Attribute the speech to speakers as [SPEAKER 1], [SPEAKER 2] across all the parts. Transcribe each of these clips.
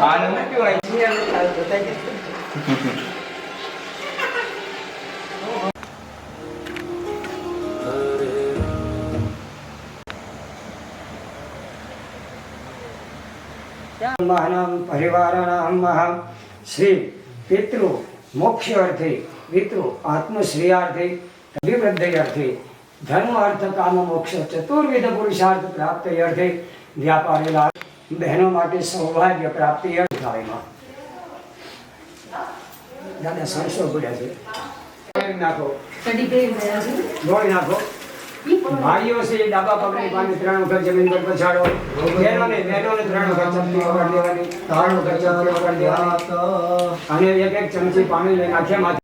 [SPEAKER 1] આનું કેવું
[SPEAKER 2] પરિવારાણામ શ્રી પિતૃ મોક્ષાર્થે પિતૃ આત્મશ્રેયાર્થે અભિવૃદ્ધયર્થે ધર્મ અર્થ કામ મોક્ષ ચતુર્વિધ પુરુષાર્થ પ્રાપ્તિ અર્થે વ્યાપારેલા બહેનો માટે સૌભાગ્ય પ્રાપ્તિ અર્થમાં દાદા સંશો પડ્યા છે નાખો દોડી નાખો ભાઈઓ છે ડાબા પગની પાને 3 વખત જમીન પર પછાડો બહેનોને 3 વખત ચમચી વગાડ દેવાની 3 વખત ચમચી વગાડ દેવાની અને એક ચમચી પાણી લઈને આખે માથે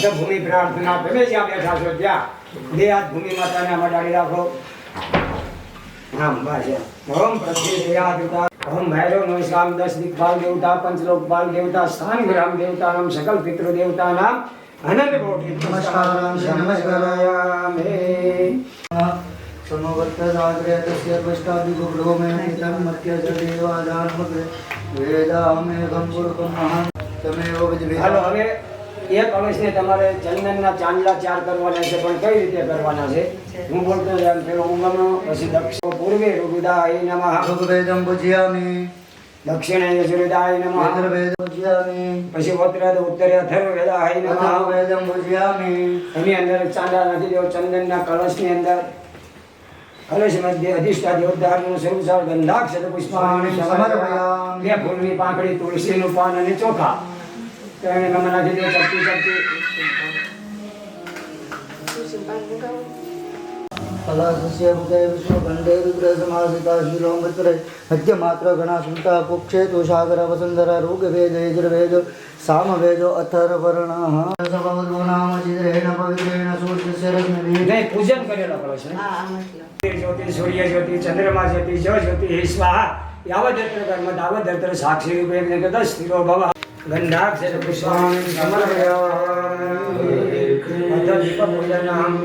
[SPEAKER 2] ભૂમિ પ્રાર્થના તમે જ્યાં બેઠા છો ત્યાં 2 હાથ ભૂમિ માતાને મડાડી રાખો આમ બસ ઓમ પ્રતિદયા ઓમ ભૈરવ નમસ્કાર 10 દિક્પાલ દેવતા પંચલોકપાલ દેવતા સ્થાન ગ્રામ દેવતા નામ સકલ પિતૃ દેવતા નામ अनंत कोटि नमस्कारं नमस्कारायामि समवर्तदाग्रे तस्य पष्टादिगुप्रो मे नितं मत्य देवादानमग्रे वेदामे गंपुरकं महान तमेव विद्वे हालो હવે એક કળશને તમારે ચંદનના ચાંદલા 4 કરવાના છે પણ કઈ રીતે કરવાના છે હું બોલતો જામ પેલો ઉંગમનો પછી દક્ષ પૂર્વે રુદાય નમઃ ભગવેદં પૂજ્યામિ दक्षिणे यजुर्वेदाय नमः यजुर्वेद पूजयामि પછી ઉત્તરે ઉત્તરે અથર્વવેદાય નમઃ વેદમ પૂજયામિ એની અંદર ચાંદા નાખી દો ચંદનના કળશની અંદર કળશ મધ્ય અધિષ્ઠા દેવતાનું સ્વરૂપ ગંધાક્ષત પુષ્પાણિ સમર્પયામિ બે ફૂલની પાંખડી તુલસીનું પાન અને ચોખા તો એને ગમ નાખી દો ચપટી ચપટી
[SPEAKER 3] कलास्य उदय विष्णु खंडे रुद्र समासिता शीलोंगत्रे हत्य मात्र गणा सुंता पुक्षे तो सागर वसुंधरा रोग वेद यजुर्वेद साम वेद अथर्वर्ण सबवदो नाम चिद्रेण पवित्रेण सूर्यस्य रश्मि
[SPEAKER 2] नहीं पूजन करेला कळश ज्योति सूर्य ज्योति चंद्रमा ज्योति जल ज्योति स्वाहा यावदत्र कर्म तावदत्र साक्षी रूपेण जगत स्थिरो भव गंधाक्षर पुष्पाणि समर्पयामि अथ दीप पूजनम्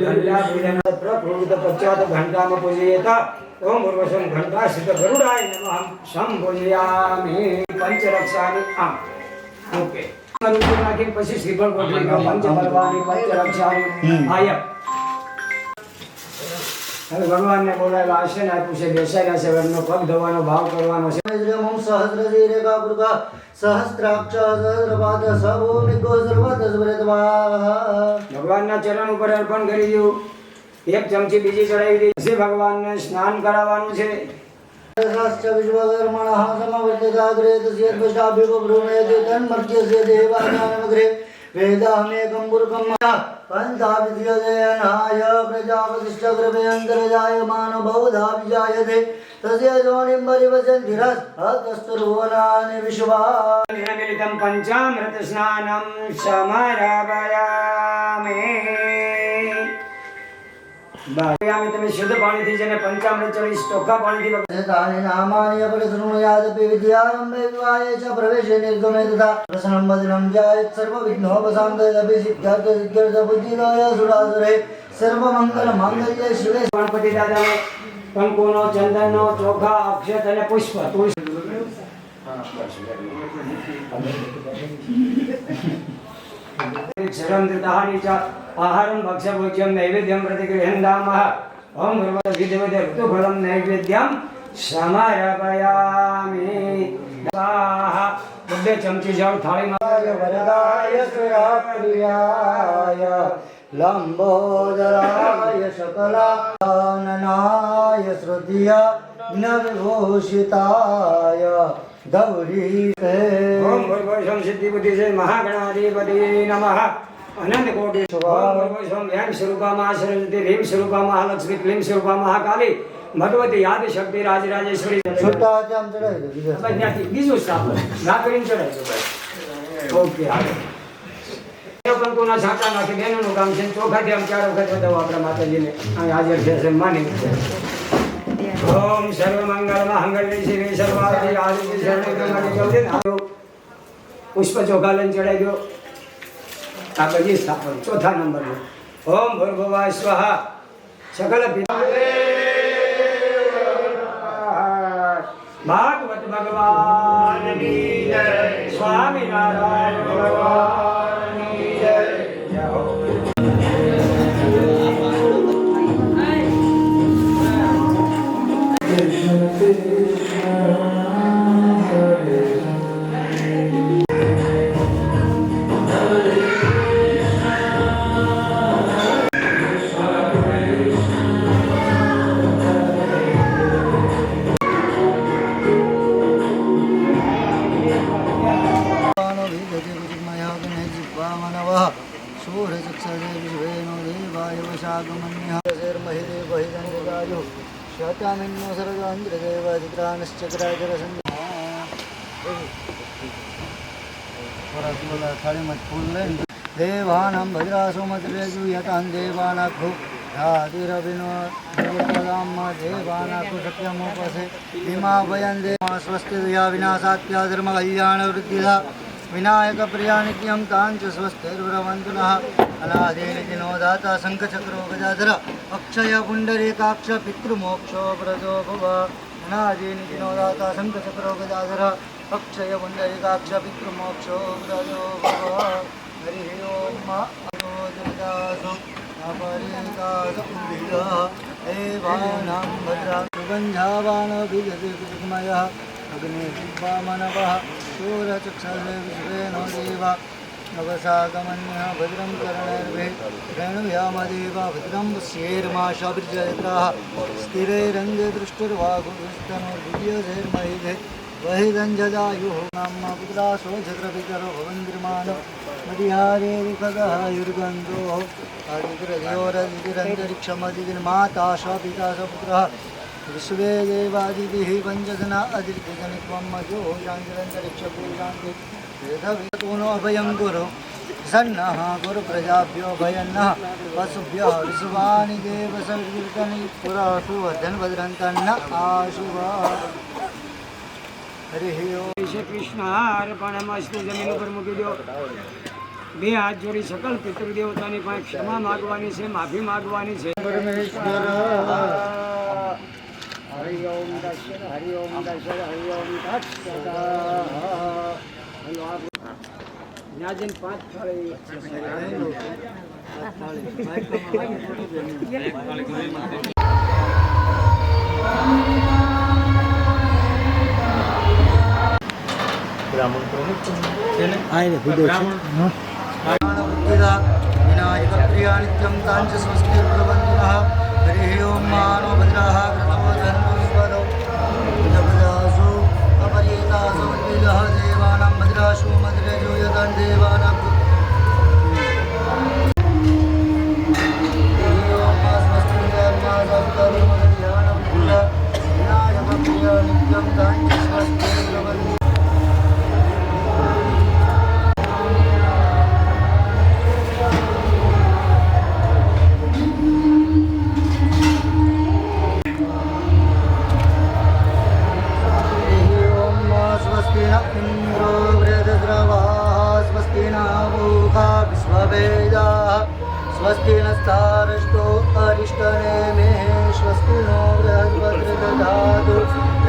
[SPEAKER 2] घंटा पूजन प्रकृत पश्चात घंटा में पूजयेत ओम उर्वशं घंटा सिद्ध गरुडाय नमः शं पूजयामि पंचरक्षानि आम ओके मंत्र नाखी પછી શ્રીફળ ગોઠવી પંચ બલવાની પંચરક્ષાની આય હવે ભગવાનને બોલાવ્યા આશન આપ્યું છે બેસાડ્યા છે એમનો પગ ધોવાનો ભાવ કરવાનો છે
[SPEAKER 3] ओम सहस्रशीरेखा पुरुषा सहस्त्राक्ष सहस्रपाद सर्वोमिको सर्वतस्वरत्वा
[SPEAKER 2] ભગવાનના ચરણ ઉપર અર્પણ કરી દઉં એક ચમચી બીજી ચડાવી દઈ છે ભગવાનને સ્નાન કરાવવાનું છે
[SPEAKER 3] शास्त्र विश्वकर्मणः समवर्तिताग्रे तस्य पश्चाभिव ब्रूमेति तन्मर्त्यस्य देवानामग्रे वेदामेकं पुरुषं पन्थाविद्यतेनाय प्रजापतिष्ठकृपयन्तर्जायमानो बहुधा विजायते तस्य योनिं परिवसन्तिरस्तस्तुर्वनानि विश्वा
[SPEAKER 2] निरमिलितं पञ्चामृत स्नानं समर्पयामि बायामि तमे शुद्ध पाणीથી જેને પંચામૃત ચડી ટોકા પાણીથી
[SPEAKER 3] तानि नामानि अपरिशृणुयादपि विद्यारम्भे विवाहे च प्रवेशे निर्गमे तथा प्रसन्नं वदनं ध्यायेत् सर्वविघ्नोपशान्तये सिद्ध्यर्थबुद्धिदाय सुरासुरे सर्वमङ्गलमाङ्गल्ये शिवे
[SPEAKER 2] गणपति दादाने કંકુનો ચંદનનો ચોખા અક્ષત અને પુષ્પ તુલસી शरणं दृतानि च आहारं भक्ष्यभोज्यं नैवेद्यं प्रतिगृह्णामः ओम विधिवद ऋतुफलं नैवेद्यं समर्पयामि स्वाहा बब्बे चमची जल थाळीમાં
[SPEAKER 3] वरदाय सुराप्रियाय लंबोदराय सकलाननाय श्रुतिय न विभूषिताय गौरी
[SPEAKER 2] ओम भूर्भुवः सिद्धि बुद्धि से महागणाधिपति नमः अनंत कोटि ओम भूर्भुवः ज्ञान स्वरूपा महासरस्वती ह्रीं स्वरूपा महालक्ष्मी क्लीं स्वरूपा महाकाली भगवती आदि शक्ति राजराजेश्वरी
[SPEAKER 3] छोटा जाम चढ़ाई दो
[SPEAKER 2] बन्याती बीजू स्थापन रात्रिन चढ़ाई दो ओके आगे કંકુના છાંટા નાખી બેનનું કામ છે ચોખાથી આમ 4 વખત વધાવો આપણા માતાજીને અહીં હાજર છે માની ओम सर्वमंगल मंगल शिवे सर्वार्थ आदि शरणे गंगे गौरी नारो पुष्प चौकालन चढ़ाई दो आ बजी स्थापन चौथा नंबर में ओम भूर्भुवः स्वः सकल पिता ભાગવત ભગવાનની જય, સ્વામિનારાયણ ભગવાનની જય. જય હો.
[SPEAKER 3] देवानां भद्रासो मद्रेषु यतां देवानाखो रातिरभिनो देवानाखो सत्यमुपसे भीमा भयं देवा स्वस्तिया विनाशात्या धर्मकल्याणवृद्धिदा विनायकप्रिया नित्यं ताञ्च स्वस्तिर्ब्रवन्तु नः अनादिनितिनो दाता शङ्खचक्रो गजाधर अक्षय पुण्डरीकाक्ष पितृमोक्षो प्रदो भव अनादिनितिनो दाता शङ्खचक्रो गजाधर अक्षय पुण्डरीकाक्ष पितृमोक्षो प्रदो भव हरि ओम अजोदासो अपरितासुभिः देवानां भद्रा सुगन्धावानभिजतिमयः अग्निवामनवः शूरचक्षुषे विश्वेनो देवा नवसागमन्यः भद्रं कर्णैर्भिः रेणुयामदेव भद्रं पश्येर्माशाभिर्जयत्राः स्थिरैरङ्गे दृष्टिर्वाघुस्तनोर्दिव्यशैर्महिधे वहिदञ्जदायुः नाम पुत्रासो छत्रपितरो भवन्तिर्मानो मदिहारेरिखगयुर्गन्धोः आदिग्रयोरदितिरन्तरिक्षमदितिर्माता स पिता स पुत्रः विश्वे देवादिभिः पञ्चजना अदिर्गजनित्वं मजो शान्तिरन्तरिक्षपूजान्ति वेदवितूनो अभयं कुरु सन्नः कुरु प्रजाभ्यो भयन्नः वसुभ्यः विश्वानि देव संकीर्तनि पुरासु वर्धनभद्रन्तन्न आशुवा. हरि ओम.
[SPEAKER 2] શ્રી કૃષ્ણ અર્પણમસ્તુ. જમીન ઉપર મૂકી દો. બે હાથ જોડી સકલ પિતૃદેવતાની પાસે ક્ષમા માગવાની છે, માફી માગવાની છે.
[SPEAKER 3] પરમેશ્વર
[SPEAKER 2] હરિ ઓમ દર્શન, હરિ ઓમ દર્શન, હરિ ઓમ દર્શન. ત્યાં જઈને 5 થાળી
[SPEAKER 3] विनायकप्रिया नित्यं ताञ्च स्वस्तिर्ब्रवन्तुनः. हरिः ओं मानो भद्राः कृतवो जगदासु अपरितासु विदः देवानां भद्रासु मद्रेषु यतां देवानां विनायकप्रिया नित्यं ताञ्च स्वस्तिर्ब्रवन्तुनः. इंद्रो वृद्धद्रवाः स्वस्ति न भूखा विश्ववेदाः स्वस्ति नस्तारष्टो अरिष्टनेमिः स्वस्ति नो बृहस्पतिर्दधातु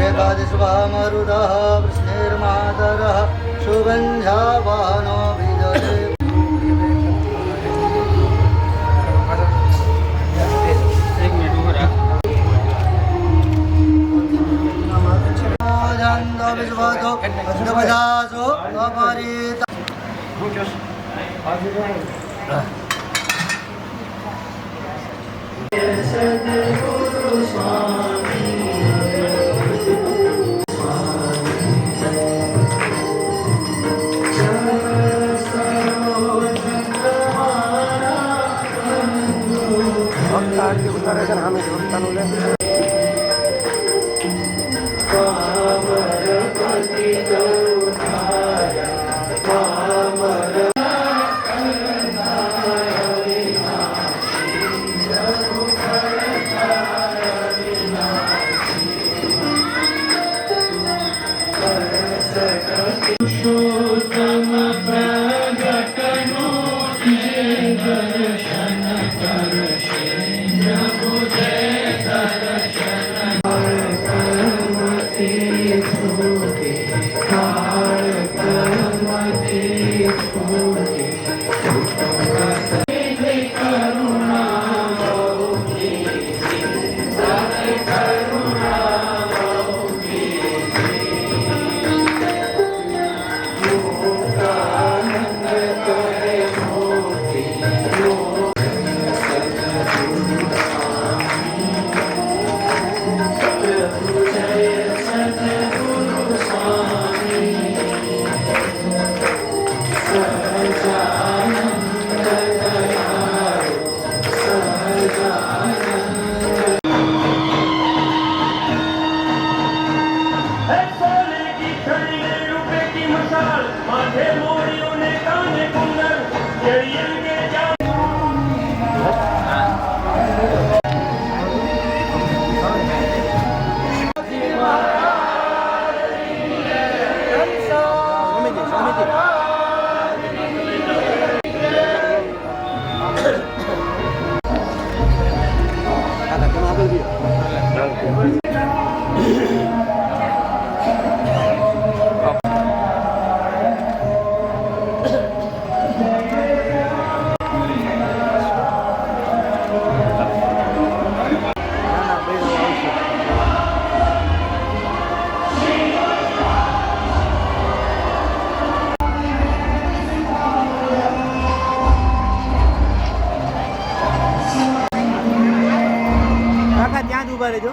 [SPEAKER 3] एकादशवामरुदः वृष्णिर्मातरः सुगन्धावानो विदधे. ત્યાં જ ઉભા રહેજો.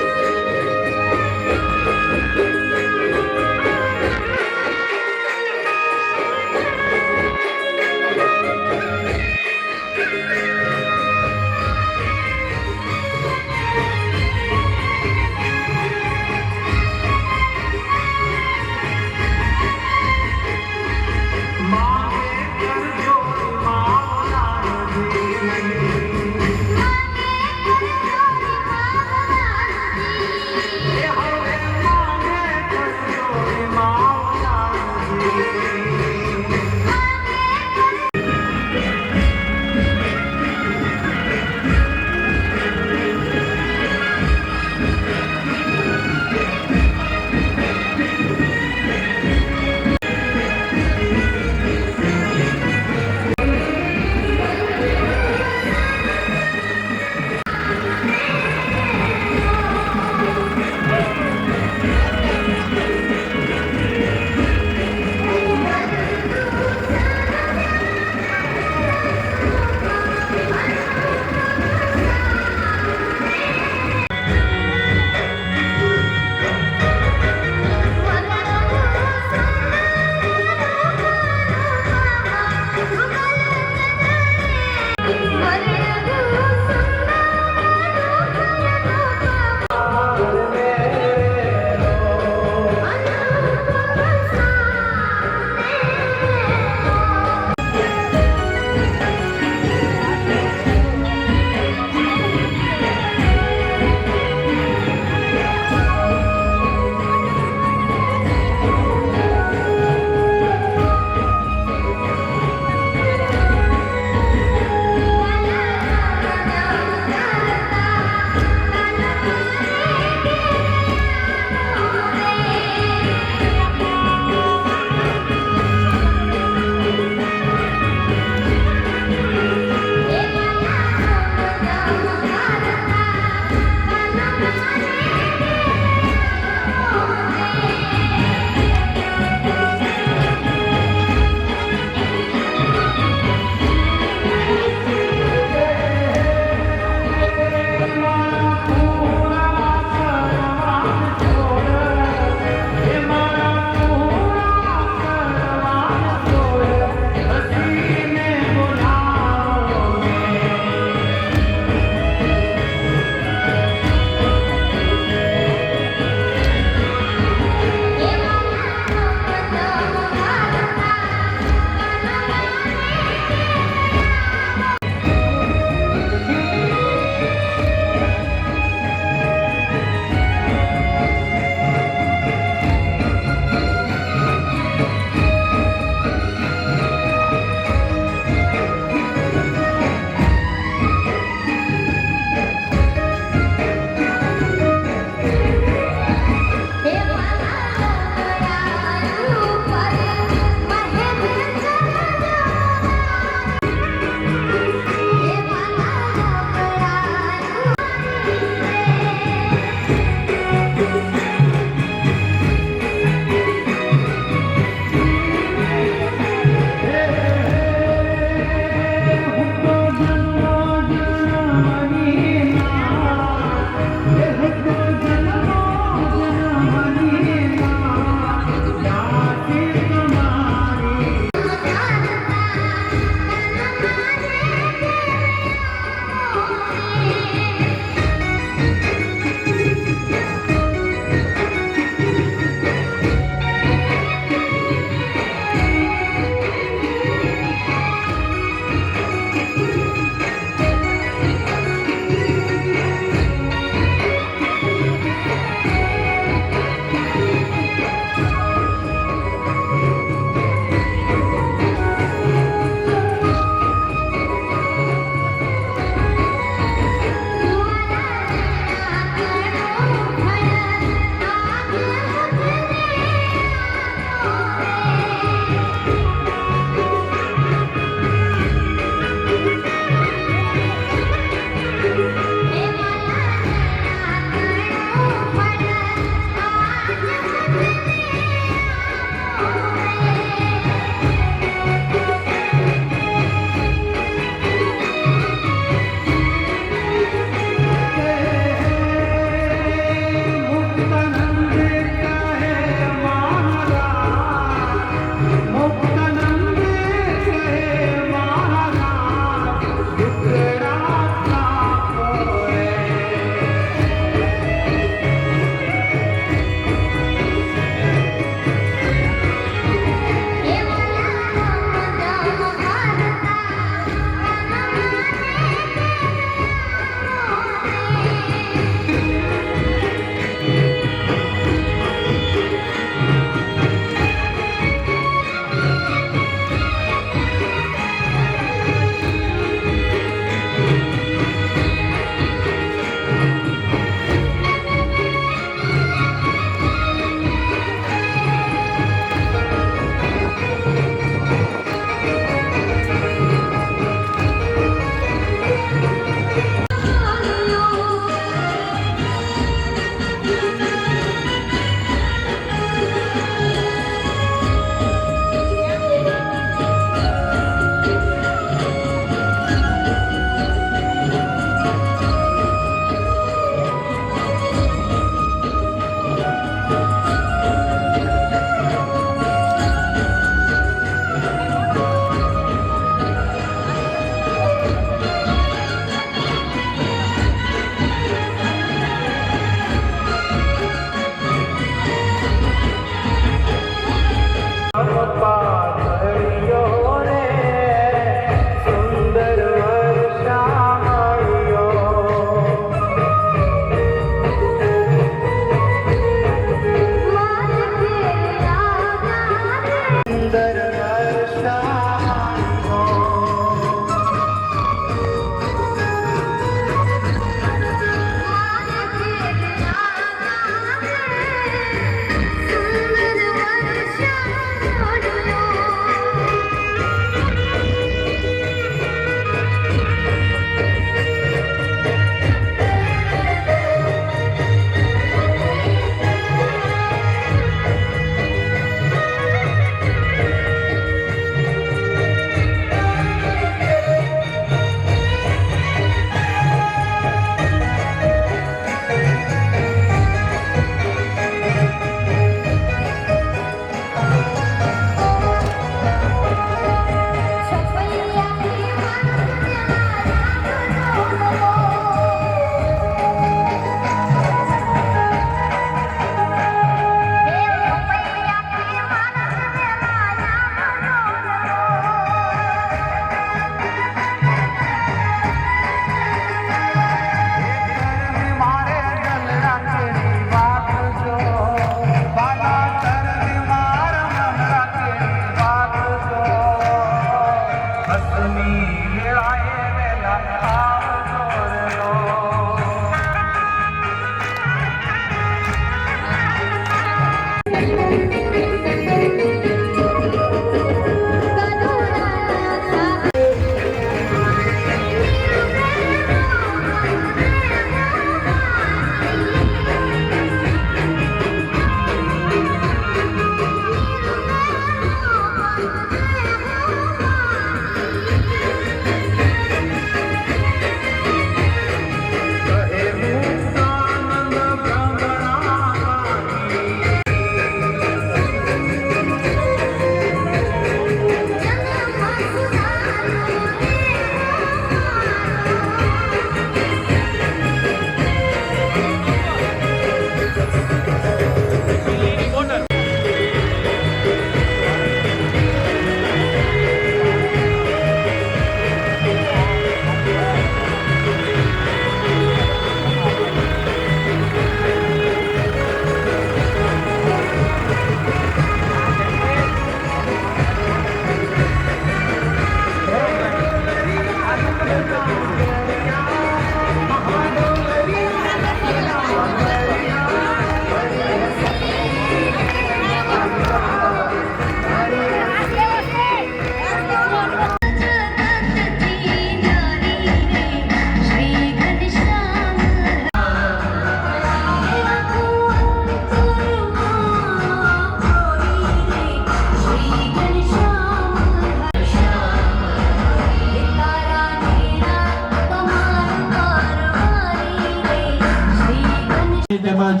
[SPEAKER 1] તેમજ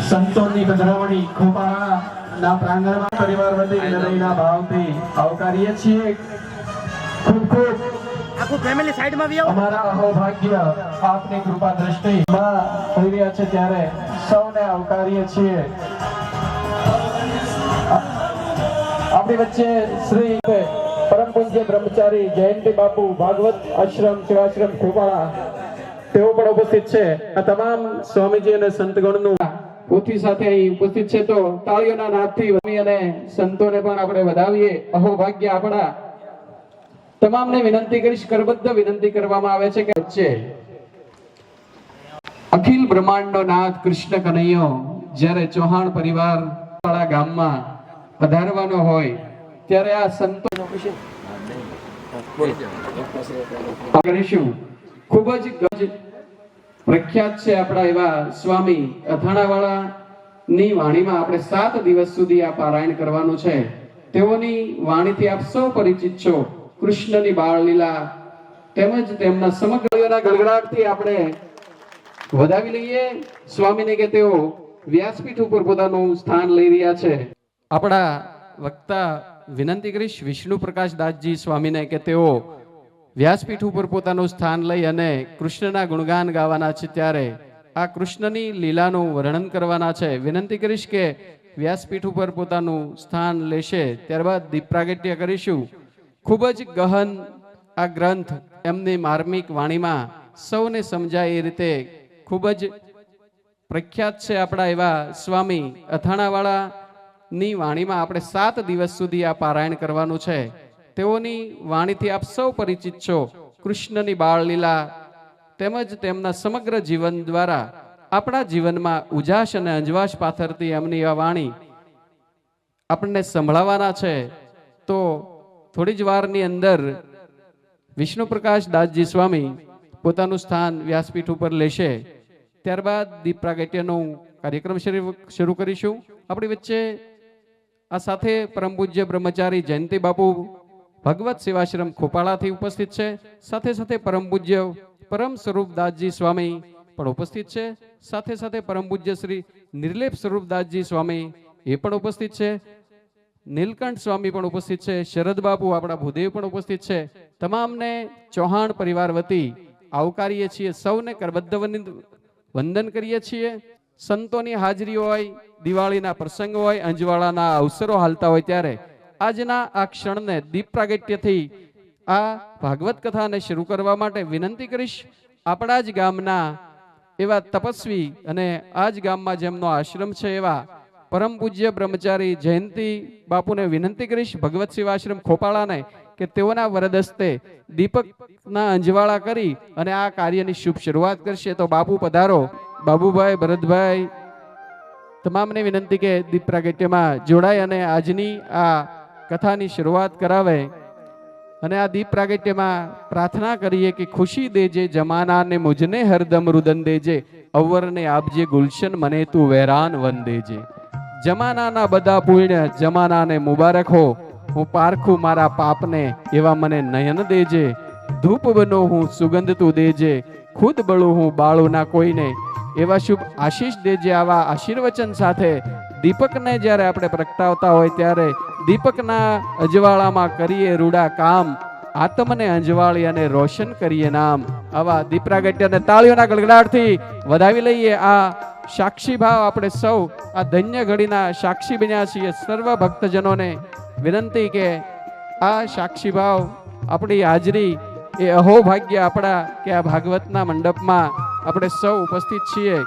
[SPEAKER 1] સંતોની પધરામણી ખોપાળાના પ્રાંગણમાં પરિવાર વતી હૃદયના ભાવથી આવકારીએ છીએ. ખૂબ ખૂબ
[SPEAKER 4] આખું ફેમિલી સાઈડમાં બી આવો.
[SPEAKER 1] અમારા અહોભાગ્ય આપની કૃપા દ્રષ્ટિમાં થઈ રહ્યા છે ત્યારે સૌને આવકારીએ છીએ. આપણી વચ્ચે શ્રી પરમ પૂજ્ય બ્રહ્મચારી જયંતિ બાપુ ભાગવત આશ્રમ સેવાશ્રમ ખોપાળા તેઓ પણ ઉપસ્થિત છે. આ તમામ સ્વામીજી અને સંતગણનું પોથી સાથે અહીં ઉપસ્થિત છે. તો તાળીઓના નાદથી અને સંતોને પણ આપણે વધાવીએ. અહોભાગ્ય આપણા તમામને વિનંતી કરીશ, કરબદ્ધ વિનંતી કરવામાં આવે છે કે વચ્ચે અખિલ બ્રહ્માંડનો નાથ કૃષ્ણ કનૈયો જ્યારે ચૌહાણ પરિવાર વાળા ગામમાં પધારવાનો હોય ત્યારે આ સંતો કરીશું. ખૂબ જ પ્રખ્યાત છે આપણા એવા સ્વામી અથાણાવાળા ની વાણીમાં આપણે 7 દિવસ સુધી આ પારાયણ કરવાનું છે. તેઓની વાણીથી આપ સૌ પરિચિત છો. કૃષ્ણની બાળ લીલા તેમજ તેમના સમગ્રના ગળગળાટથી આપણે વધાવી લઈએ સ્વામીને કે તેઓ વ્યાસપીઠ ઉપર પોતાનું સ્થાન લઈ રહ્યા છે. આપણા વક્તા વિનંતી કરીશ વિષ્ણુ પ્રકાશ દાસજી સ્વામીને કે તેઓ વ્યાસપીઠ ઉપર પોતાનું સ્થાન લઈ અને કૃષ્ણના ગુણગાન ગાવાના છે. ત્યારે આ કૃષ્ણની લીલાનું વર્ણન કરવાના છે. વિનંતી કરીશ કે વ્યાસપીઠ ઉપર પોતાનું સ્થાન લેશે. ત્યારબાદ દીપ પ્રાગટ્ય કરીશું. ખૂબ જ ગહન આ ગ્રંથ એમની માર્મિક વાણીમાં સૌને સમજાય એ રીતે ખૂબ જ પ્રખ્યાત છે. આપણા એવા સ્વામી અથાણાવાળા ની વાણીમાં આપણે 7 દિવસ સુધી આ પારાયણ કરવાનું છે. તેઓની વાણીથી આપ સૌ પરિચિત છો. કૃષ્ણની બાળ લીલા તેમજ તેમના સમગ્ર જીવન દ્વારા આપણા જીવનમાં ઉજાસ અને અંજવાસ પાથરતી એમની આ વાણી આપણને સંભળાવવાના છે. તો થોડી જ વારની અંદર વિષ્ણુ પ્રકાશ દાસજી સ્વામી પોતાનું સ્થાન વ્યાસપીઠ ઉપર લેશે. ત્યારબાદ દીપ પ્રાગટ્યનો કાર્યક્રમ શરૂ કરીશું. આપણી વચ્ચે આ સાથે પરમ પૂજ્ય બ્રહ્મચારી જયંતિ બાપુ ભગવત સેવાશ્રમ ખોપાળાથી ઉપસ્થિત છે. સાથે સાથે પરમ પૂજ્ય પરમ સ્વરૂપદાસજી સ્વામી પણ ઉપસ્થિત છે. સાથે સાથે પરમ પૂજ્ય શ્રી નિર્લેપ સ્વરૂપદાસજી સ્વામી એ પણ ઉપસ્થિત છે. નીલકંઠ સ્વામી પણ ઉપસ્થિત છે. શરદ બાપુ આપણા ભૂદેવ પણ ઉપસ્થિત છે. તમામને ચૌહાણ પરિવાર વતી આવકારીએ છીએ. સૌને કરબદ્ધ વંદન કરીએ છીએ. સંતોની હાજરી હોય, દિવાળીના પ્રસંગ હોય, અંજવાળાના અવસરો હાલતા હોય ત્યારે આજના આ ક્ષણને દીપ પ્રાગટ્યથી આ ભાગવત કથાને શરૂ કરવા માટે વિનંતી કરીશ. આપણા જ ગામના એવા તપસ્વી અને આ જ ગામમાં જેમનો આશ્રમ છે એવા પરમ પૂજ્ય બ્રહ્મચારી જયંતિ બાપુને વિનંતી કરીશ, ભગવત સેવાશ્રમ ખોપાળાને, કે તેઓના વરદસ્તે દીપકના અંજવાળા કરી અને આ કાર્યની શુભ શરૂઆત કરશે. તો બાપુ પધારો. બાબુભાઈ, ભરતભાઈ, તમામને વિનંતી કે દીપ પ્રાગટ્યમાં જોડાય અને આજની આ કથાની શરૂઆત કરાવે. અને આ દીપ પ્રાગટ્યમાં પ્રાર્થના કરીએ કે ખુશી દેજે જમાનાને, મુજને હરદમ રુદન દેજે, અવરને આપજે ગુલશન, મને તું વહેરાન વન દેજે. જમાનાના બધા પુણ્ય જમાનાને મુબારક હો, હું પારખું મારા પાપને એવા મને નયન દેજે. ધૂપ બનો હું સુગંધ તું દેજે, ખુદ બળું હું બાળું ના કોઈને, એવા શુભ આશીષ દેજે. આવા આશીર્વચન સાથે દીપકને જ્યારે આપણે પ્રગટાવતા હોય ત્યારે દીપકના અજવાળામાં કરીએ રૂડા કામ, આત્મને અંજવાળી અને રોશન કરીએ નામ. આવા દીપ પ્રાગટ્યને તાળીઓના ગળગડાટથી વધાવી લઈએ. આ સાક્ષી ભાવ આપણે સૌ આ ધન્ય ઘડીના સાક્ષી બન્યા છીએ. સર્વ ભક્તજનોને વિનંતી કે આ સાક્ષી ભાવ આપણી હાજરી એ અહોભાગ્ય આપણા કે આ ભાગવતના મંડપમાં આપણે સૌ ઉપસ્થિત છીએ.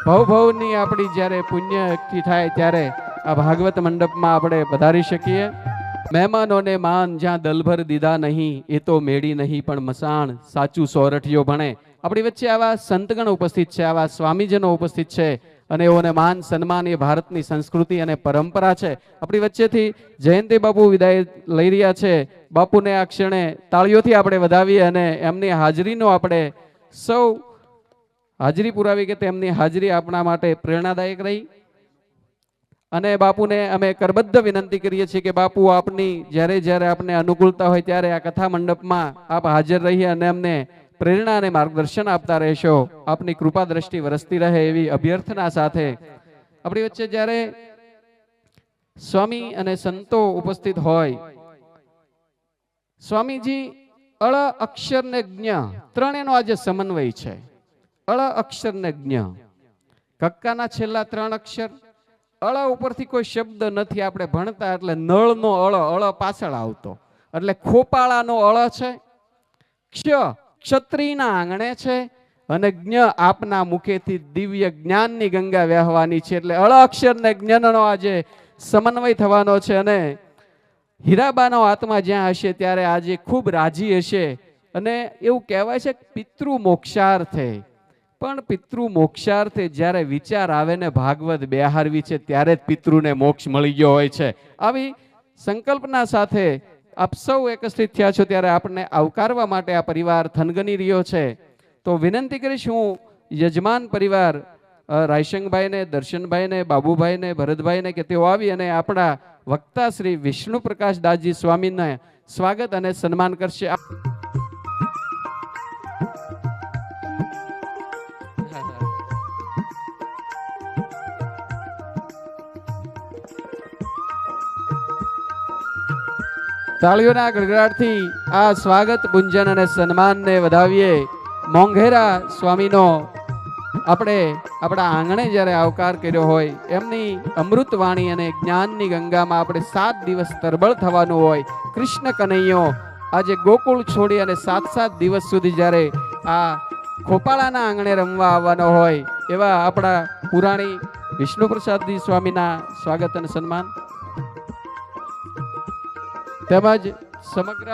[SPEAKER 1] ભવની આપણી જ્યારે પુણ્યથી થાય ત્યારે આ ભાગવત મંડપમાં આપણે પધારી શકીએ. મહેમાનોને માન જ્યાં દલભર દીધા નહીં, એ તો મેળી નહીં પણ મસાણ, સાચું સોરઠિયો ભણે. આપણી વચ્ચે આવા સંતગણ ઉપસ્થિત છે, આવા સ્વામીજનો ઉપસ્થિત છે અને એઓને માન સન્માન એ ભારતની સંસ્કૃતિ અને પરંપરા છે. આપણી વચ્ચેથી જયંતિ બાપુ વિદાય લઈ રહ્યા છે. બાપુને આ ક્ષણે તાળીઓથી આપણે વધાવીએ અને એમની હાજરીનો આપણે સૌ હાજરી પુરાવી કે તેમની હાજરી આપણા માટે પ્રેરણાદાયક રહી. અને બાપુને અમે કરબદ્ધ વિનંતી કરીએ છીએ કે બાપુ આપની જ્યારે જ્યારે આપને અનુકૂળતા હોય ત્યારે આ કથા મંડપમાં આપ હાજર રહી અને અમને પ્રેરણા અને માર્ગદર્શન આપતા રહેશો. આપની કૃપા દ્રષ્ટિ વરસતી રહે એવી અભ્યર્થના સાથે આપણી વચ્ચે જ્યારે સ્વામી અને સંતો ઉપસ્થિત હોય, સ્વામીજી અળ અક્ષર ને જ્ઞ ત્રણેયનો આજે સમન્વય છે. અળ અક્ષર ને જ્ઞ, કક્કાના છેલ્લા 3 અક્ષર, અળ ઉપરથી કોઈ શબ્દ નથી. આપણે ભણતા એટલે નળનો અળ પાછળ આવતો, એટલે ખોપાળાનો અળ છે. ક્ષત્રિયના આંગણે છે અને જ્ઞ આપના મુખેથી દિવ્ય જ્ઞાનની ગંગા વહેવાની છે. એટલે અળ અક્ષર ને જ્ઞનો આજે સમન્વય થવાનો છે. અને હીરાબાનો આત્મા જ્યાં હશે ત્યારે આજે ખૂબ રાજી હશે. અને એવું કહેવાય છે પિતૃ મોક્ષાર્થે, પણ પિતૃ મોક્ષાર્થે જ્યારે વિચાર આવે ને ભાગવત બેહારવી છે ત્યારે જ પિતૃને મોક્ષ મળી ગયો હોય છે. આવી સંકલ્પના સાથે આપ સૌ એકત્રિત થયા છો ત્યારે આપણને આવકારવા માટે આ પરિવાર થનગની રહ્યો છે. તો વિનંતી કરીશ હું યજમાન પરિવાર રાયશંકભાઈને, દર્શનભાઈને, બાબુભાઈને, ભરતભાઈને કે તેઓ આવી અને આપણા વક્તા શ્રી વિષ્ણુ પ્રકાશ દાસજી સ્વામીને સ્વાગત અને સન્માન કરશે. તાળીઓના ગડગડાટથી આ સ્વાગત, પૂંજન અને સન્માનને વધાવીએ. મોંઘેરા સ્વામીનો આપણે આપણા આંગણે જ્યારે આવકાર કર્યો હોય, એમની અમૃતવાણી અને જ્ઞાનની ગંગામાં આપણે 7 દિવસ તરબળ થવાનું હોય. કૃષ્ણ કનૈયો આજે ગોકુળ છોડી અને 7 દિવસ સુધી જ્યારે આ ખોપાળાના આંગણે રમવા આવવાનો હોય, એવા આપણા પુરાણી વિષ્ણુ પ્રસાદજી સ્વામીના સ્વાગત અને સન્માન, તેમજ સમગ્ર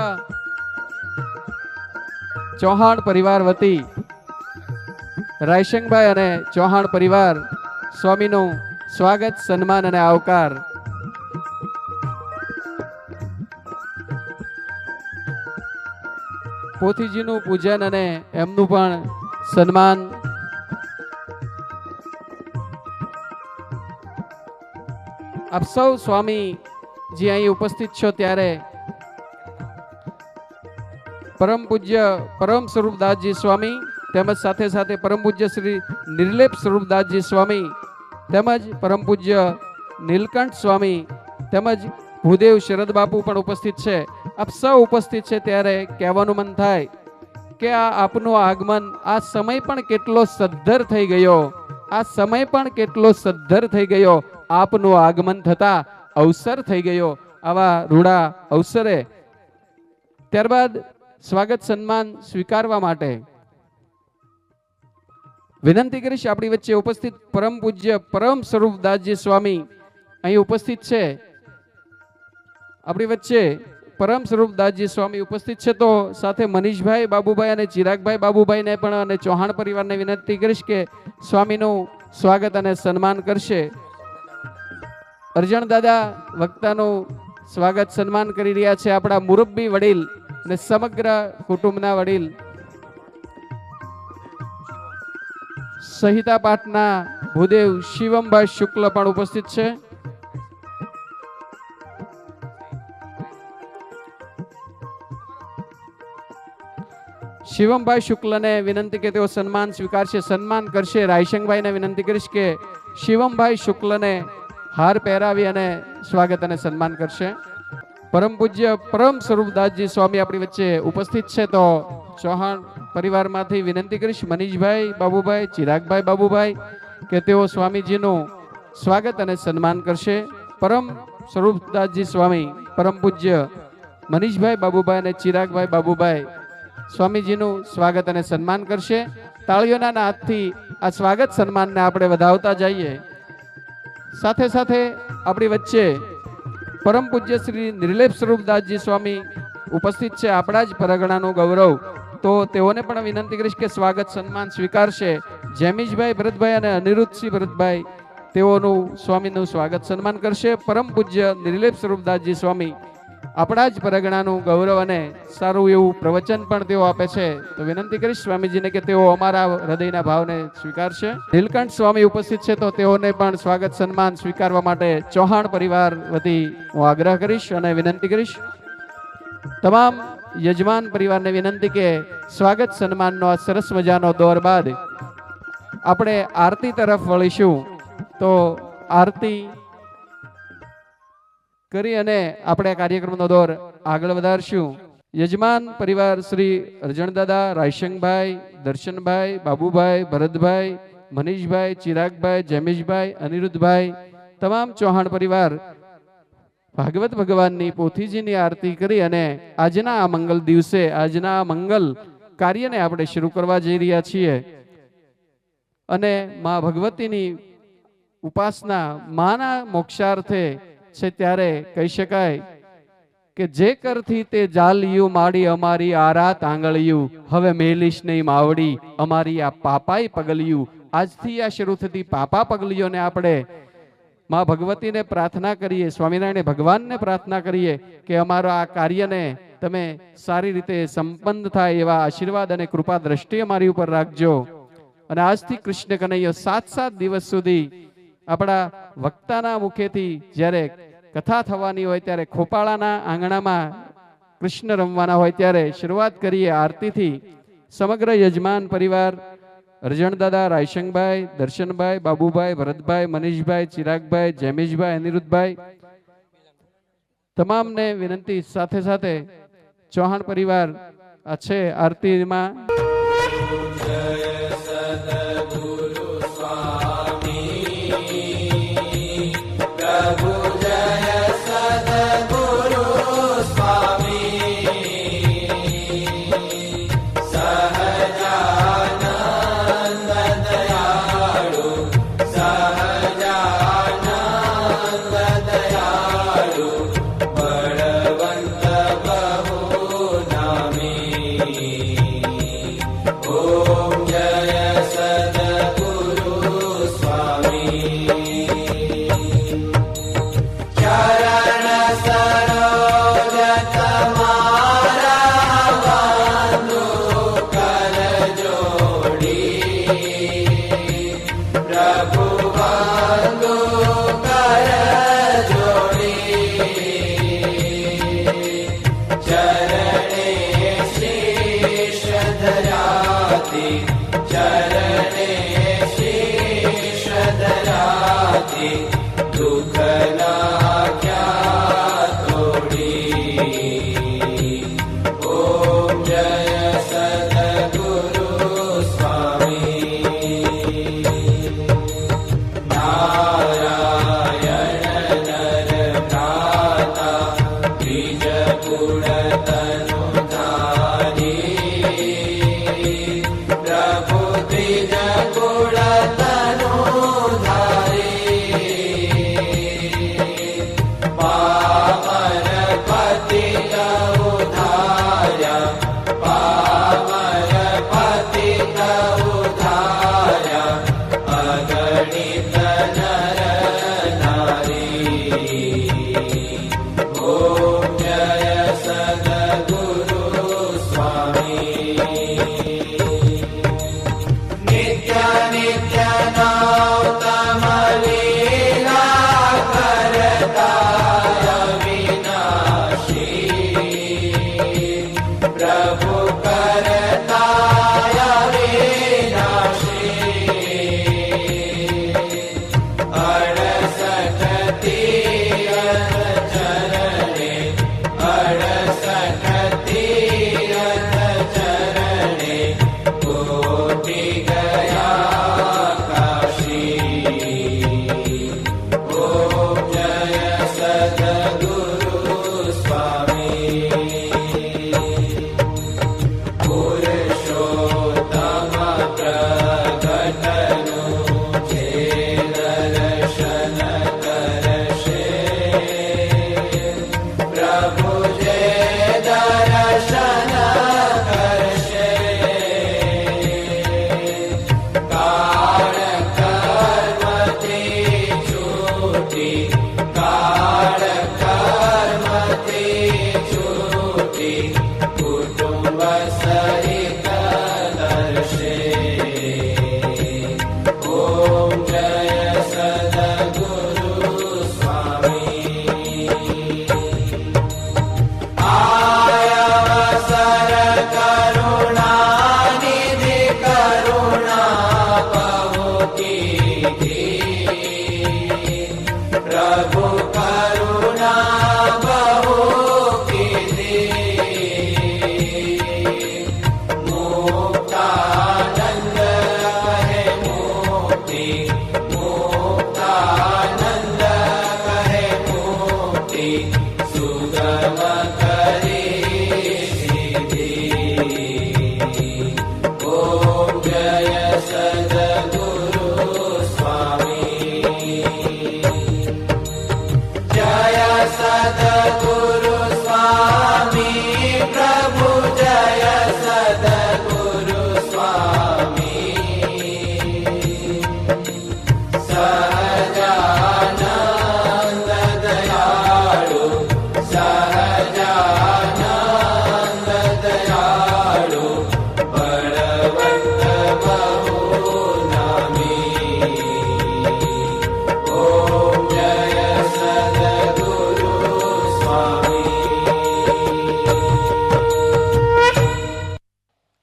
[SPEAKER 1] ચૌહાણ પરિવાર વતી રાયશંકભાઈ અને ચૌહાણ પરિવાર સ્વામીનું સ્વાગત, સન્માન અને આવકાર. પોથીજીનું પૂજન અને એમનું પણ સન્માન. આપ સૌ સ્વામી જે અહીં ઉપસ્થિત છો ત્યારે પરમ પૂજ્ય પરમ સ્વરૂપદાસજી સ્વામી, તેમજ સાથે સાથે પરમ પૂજ્ય શ્રી નિર્લેપ સ્વરૂપદાસજી સ્વામી, તેમજ પરમ પૂજ્ય નીલકંઠ સ્વામી, તેમજ ભૂદેવ શરદ બાપુ પણ ઉપસ્થિત છે. આપ સૌ ઉપસ્થિત છે ત્યારે કહેવાનું મન થાય કે આ આપનું આગમન, આ સમય પણ કેટલો સદ્ધર થઈ ગયો, આ સમય પણ કેટલો સદ્ધર થઈ ગયો, આપનું આગમન થતા અવસર થઈ ગયો. આવા રૂડા અવસરે ત્યારબાદ સ્વાગત સન્માન સ્વીકારવા માટે વિનંતી કરીશ. આપણી વચ્ચે ઉપસ્થિત પરમ પૂજ્ય પરમ સ્વરૂપદાસજી સ્વામી અહીં ઉપસ્થિત છે. આપણી વચ્ચે પરમ સ્વરૂપદાસજી સ્વામી ઉપસ્થિત છે. તો સાથે મનીષભાઈ બાબુભાઈ અને ચિરાગભાઈ બાબુભાઈને પણ અને ચૌહાણ પરિવારને વિનંતી કરીશ કે સ્વામીનું સ્વાગત અને સન્માન કરશે. અરજણ દાદા વક્તાનું સ્વાગત સન્માન કરી રહ્યા છે. આપણા મુરબ્બી વડીલ અને સમગ્ર કુટુંબના વડીલ, સંહિતા પાઠના ભૂદેવ શિવમભાઈ શુક્લ પણ ઉપસ્થિત છે. શિવમભાઈ શુક્લને વિનંતી કે તેઓ સન્માન સ્વીકારશે, સન્માન કરશે. રાયશંકભાઈને વિનંતી કરીશ કે શિવમભાઈ શુક્લને હાર પહેરાવી અને સ્વાગત અને સન્માન કરશે. પરમ પૂજ્ય પરમ સ્વરૂપદાસજી સ્વામી આપણી વચ્ચે ઉપસ્થિત છે. તો ચૌહાણ પરિવારમાંથી વિનંતી કરીશ મનીષભાઈ બાબુભાઈ, ચિરાગભાઈ બાબુભાઈ કે તેઓ સ્વામીજીનું સ્વાગત અને સન્માન કરશે. પરમ સ્વરૂપદાસજી સ્વામી, પરમ પૂજ્ય મનીષભાઈ બાબુભાઈ અને ચિરાગભાઈ બાબુભાઈ સ્વામીજીનું સ્વાગત અને સન્માન કરશે. તાળીઓના નાદથી આ સ્વાગત સન્માનને આપણે વધાવતા જઈએ. સાથે સાથે આપણી વચ્ચે પરમ પૂજ્ય શ્રી નિર્લેપ સ્વરૂપદાસજી સ્વામી ઉપસ્થિત છે, આપણા જ પરગણાનું ગૌરવ. તો તેઓને પણ વિનંતી કરીશ કે સ્વાગત સન્માન સ્વીકારશે. જેમીશભાઈ ભરતભાઈ અને અનિરુદ્ધસિંહ ભરતભાઈ તેઓનું સ્વામીનું સ્વાગત સન્માન કરશે. પરમ પૂજ્ય નિર્લેપ સ્વરૂપદાસજી સ્વામી આપણા જ પરગણાનું ગૌરવ અને સારું એવું પ્રવચન પણ તેઓ આપે છે. તો વિનંતી કરીશ સ્વામીજીને કે તેઓ અમારા હૃદયના ભાવને સ્વીકારશે. નીલકંઠ સ્વામી ઉપસ્થિત છે, તો તેઓને પણ સ્વાગત સન્માન સ્વીકારવા માટે ચૌહાણ પરિવાર વતી હું આગ્રહ કરીશ અને વિનંતી કરીશ. તમામ યજમાન પરિવારને વિનંતી કે સ્વાગત સન્માનનો આ સરસ મજાનો દોર બાદ આપણે આરતી તરફ વળીશું. તો આરતી કરી અને આપણે કાર્યક્રમનો દોર આગળ વધારશું. યજમાન પરિવાર શ્રી અરજણદાદા, રાયશંકભાઈ, દર્શનભાઈ, બાબુભાઈ, ભરતભાઈ, મનીષભાઈ, ચિરાગભાઈ, જમેશભાઈ, અનિરુદ્ધભાઈ, તમામ ચૌહાણ પરિવાર ભાગવત ભગવાનની પોથીજીની આરતી કરી અને આજના આ મંગલ દિવસે આજના આ મંગલ કાર્યને આપણે શરૂ કરવા જઈ રહ્યા છીએ. અને મા ભગવતીની ઉપાસના માના મોક્ષાર્થે છે. ત્યારે કહી શકાય કે જે કરથી તે જાલિયું માડી અમારી આરાત આંગળિયું, હવે મેલીશ નહીં માવડી અમારી આ પાપાઈ પગલિયું. આજથી આ શરૂ થતી પાપા પગલીઓને આપણે મા ભગવતીને પ્રાર્થના કરીએ, સ્વામિનારાયણ ભગવાનને પ્રાર્થના કરીએ કે અમારો આ કાર્યને તમે સારી રીતે સંપન્ન થાય એવા આશીર્વાદ અને કૃપા દ્રષ્ટિ અમારી ઉપર રાખજો. અને આજથી કૃષ્ણ કનૈયો 7 દિવસ સુધી આપણા વક્તાના મુખેથી જ્યારે કથા થવાની હોય ત્યારે ખોપાળાના આંગણામાં કૃષ્ણ રમવાના હોય ત્યારે શરૂઆત કરીએ આરતીથી. સમગ્ર યજમાન પરિવાર અરજણદાદા, રાયશંકભાઈ, દર્શનભાઈ, બાબુભાઈ, ભરતભાઈ, મનીષભાઈ, ચિરાગભાઈ, જમેશભાઈ, અનિરુદ્ધભાઈ તમામને વિનંતી સાથે સાથે ચૌહાણ પરિવાર આ છે આરતીમાં.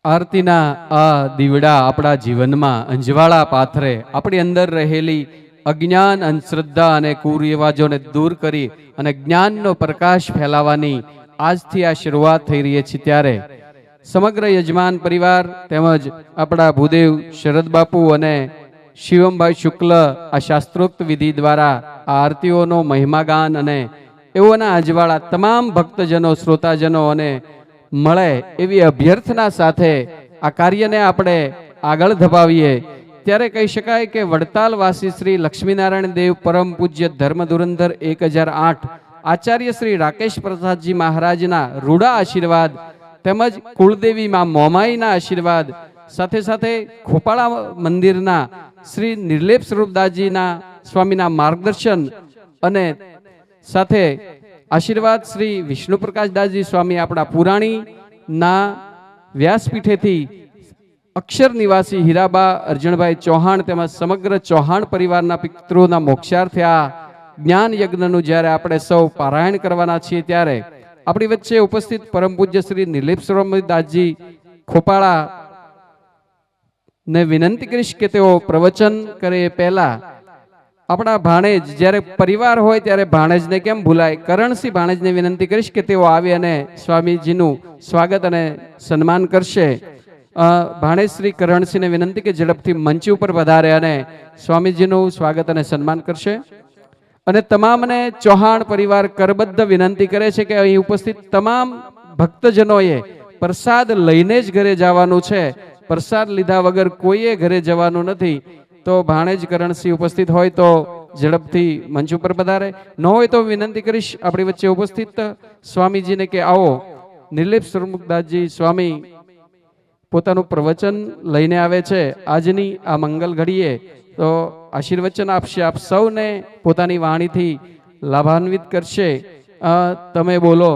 [SPEAKER 1] આરતીના આ દીવડા આપણા જીવનમાં અંજવાળા પાથરે આપણી અંદર રહેલી અજ્ઞાન અંધશ્રદ્ધા અને કુરિવાજોને દૂર કરી અને જ્ઞાનનો પ્રકાશ ફેલાવવાની આજથી આ શરૂઆત થઈ રહી છે ત્યારે સમગ્ર યજમાન પરિવાર તેમજ આપણા ભૂદેવ શરદ બાપુ અને શિવમભાઈ શુક્લ આ શાસ્ત્રોક્ત વિધિ દ્વારા આ આરતીઓનો મહિમાગાન અને એઓના અજવાળા તમામ ભક્તજનો શ્રોતાજનો અને મળે એવી અભ્યર્થના સાથે આ કાર્યને આપણે આગળ ધપાવીએ ત્યારે કહી શકાય કે વડતાલ વાસી શ્રી લક્ષ્મીનારાયણ દેવ પરમ પૂજ્ય ધર્મ ધુરંધર 1008 આચાર્ય શ્રી રાકેશ પ્રસાદજી મહારાજના રૂડા આશીર્વાદ તેમજ કુળદેવી માં મોમાઈના આશીર્વાદ સાથે સાથે ખોપાળા મંદિરના શ્રી નિર્લેપ સ્વરૂપદાસજીના સ્વામીના માર્ગદર્શન અને સાથે આશીર્વાદ શ્રી વિષ્ણુ પ્રકાશદાસજી સ્વામી આપણા પુરાણી ના વ્યાસપીઠેથી અક્ષર નિવાસી હીરાબા અર્જણભાઈ ચૌહાણ તેમજ સમગ્ર ચૌહાણ પરિવારના પિતૃઓના મોક્ષાર્થે આ જ્ઞાન યજ્ઞનું જ્યારે આપણે સૌ પારાયણ કરવાના છીએ ત્યારે આપણી વચ્ચે ઉપસ્થિત પરમ પૂજ્ય શ્રી નિર્લેપ સ્વરૂપદાસજી ખોપાળા ને વિનંતી કરીશ કે તેઓ પ્રવચન કરે પહેલા આપણા ભાણેજ જ્યારે પરિવાર હોય ત્યારે ભાણેજને કેમ ભૂલાય કરણસિંહ ભાણેજને વિનંતી કરીશ કે તેઓ આવી અને સ્વામીજીનું સ્વાગત અને સન્માન કરશે ભાણેજ શ્રી કરણસિંહને વિનંતી કે ઝડપથી મંચ ઉપર પધારે અને સ્વામીજીનું સ્વાગત અને સન્માન કરશે અને તમામને ચૌહાણ પરિવાર કરબદ્ધ વિનંતી કરે છે કે અહીં ઉપસ્થિત તમામ ભક્તજનોએ પ્રસાદ લઈને જ ઘરે જવાનું છે પ્રસાદ લીધા વગર કોઈએ ઘરે જવાનું નથી તો ભાણેજ કરણસિંહ ઉપસ્થિત હોય તો ઝડપથી મંચ ઉપર પધારે ન હોય તો વિનંતી કરીશ આપણી વચ્ચે ઉપસ્થિત સ્વામીજીને કે આવો નિર્લેપ સ્વરૂપદાસજી સ્વામી પોતાનું પ્રવચન લઈને આવે છે આજની આ મંગલ ઘડીએ તો આશીર્વચન આપશે આપ સૌને પોતાની વાણીથી લાભાન્વિત કરશે તમે બોલો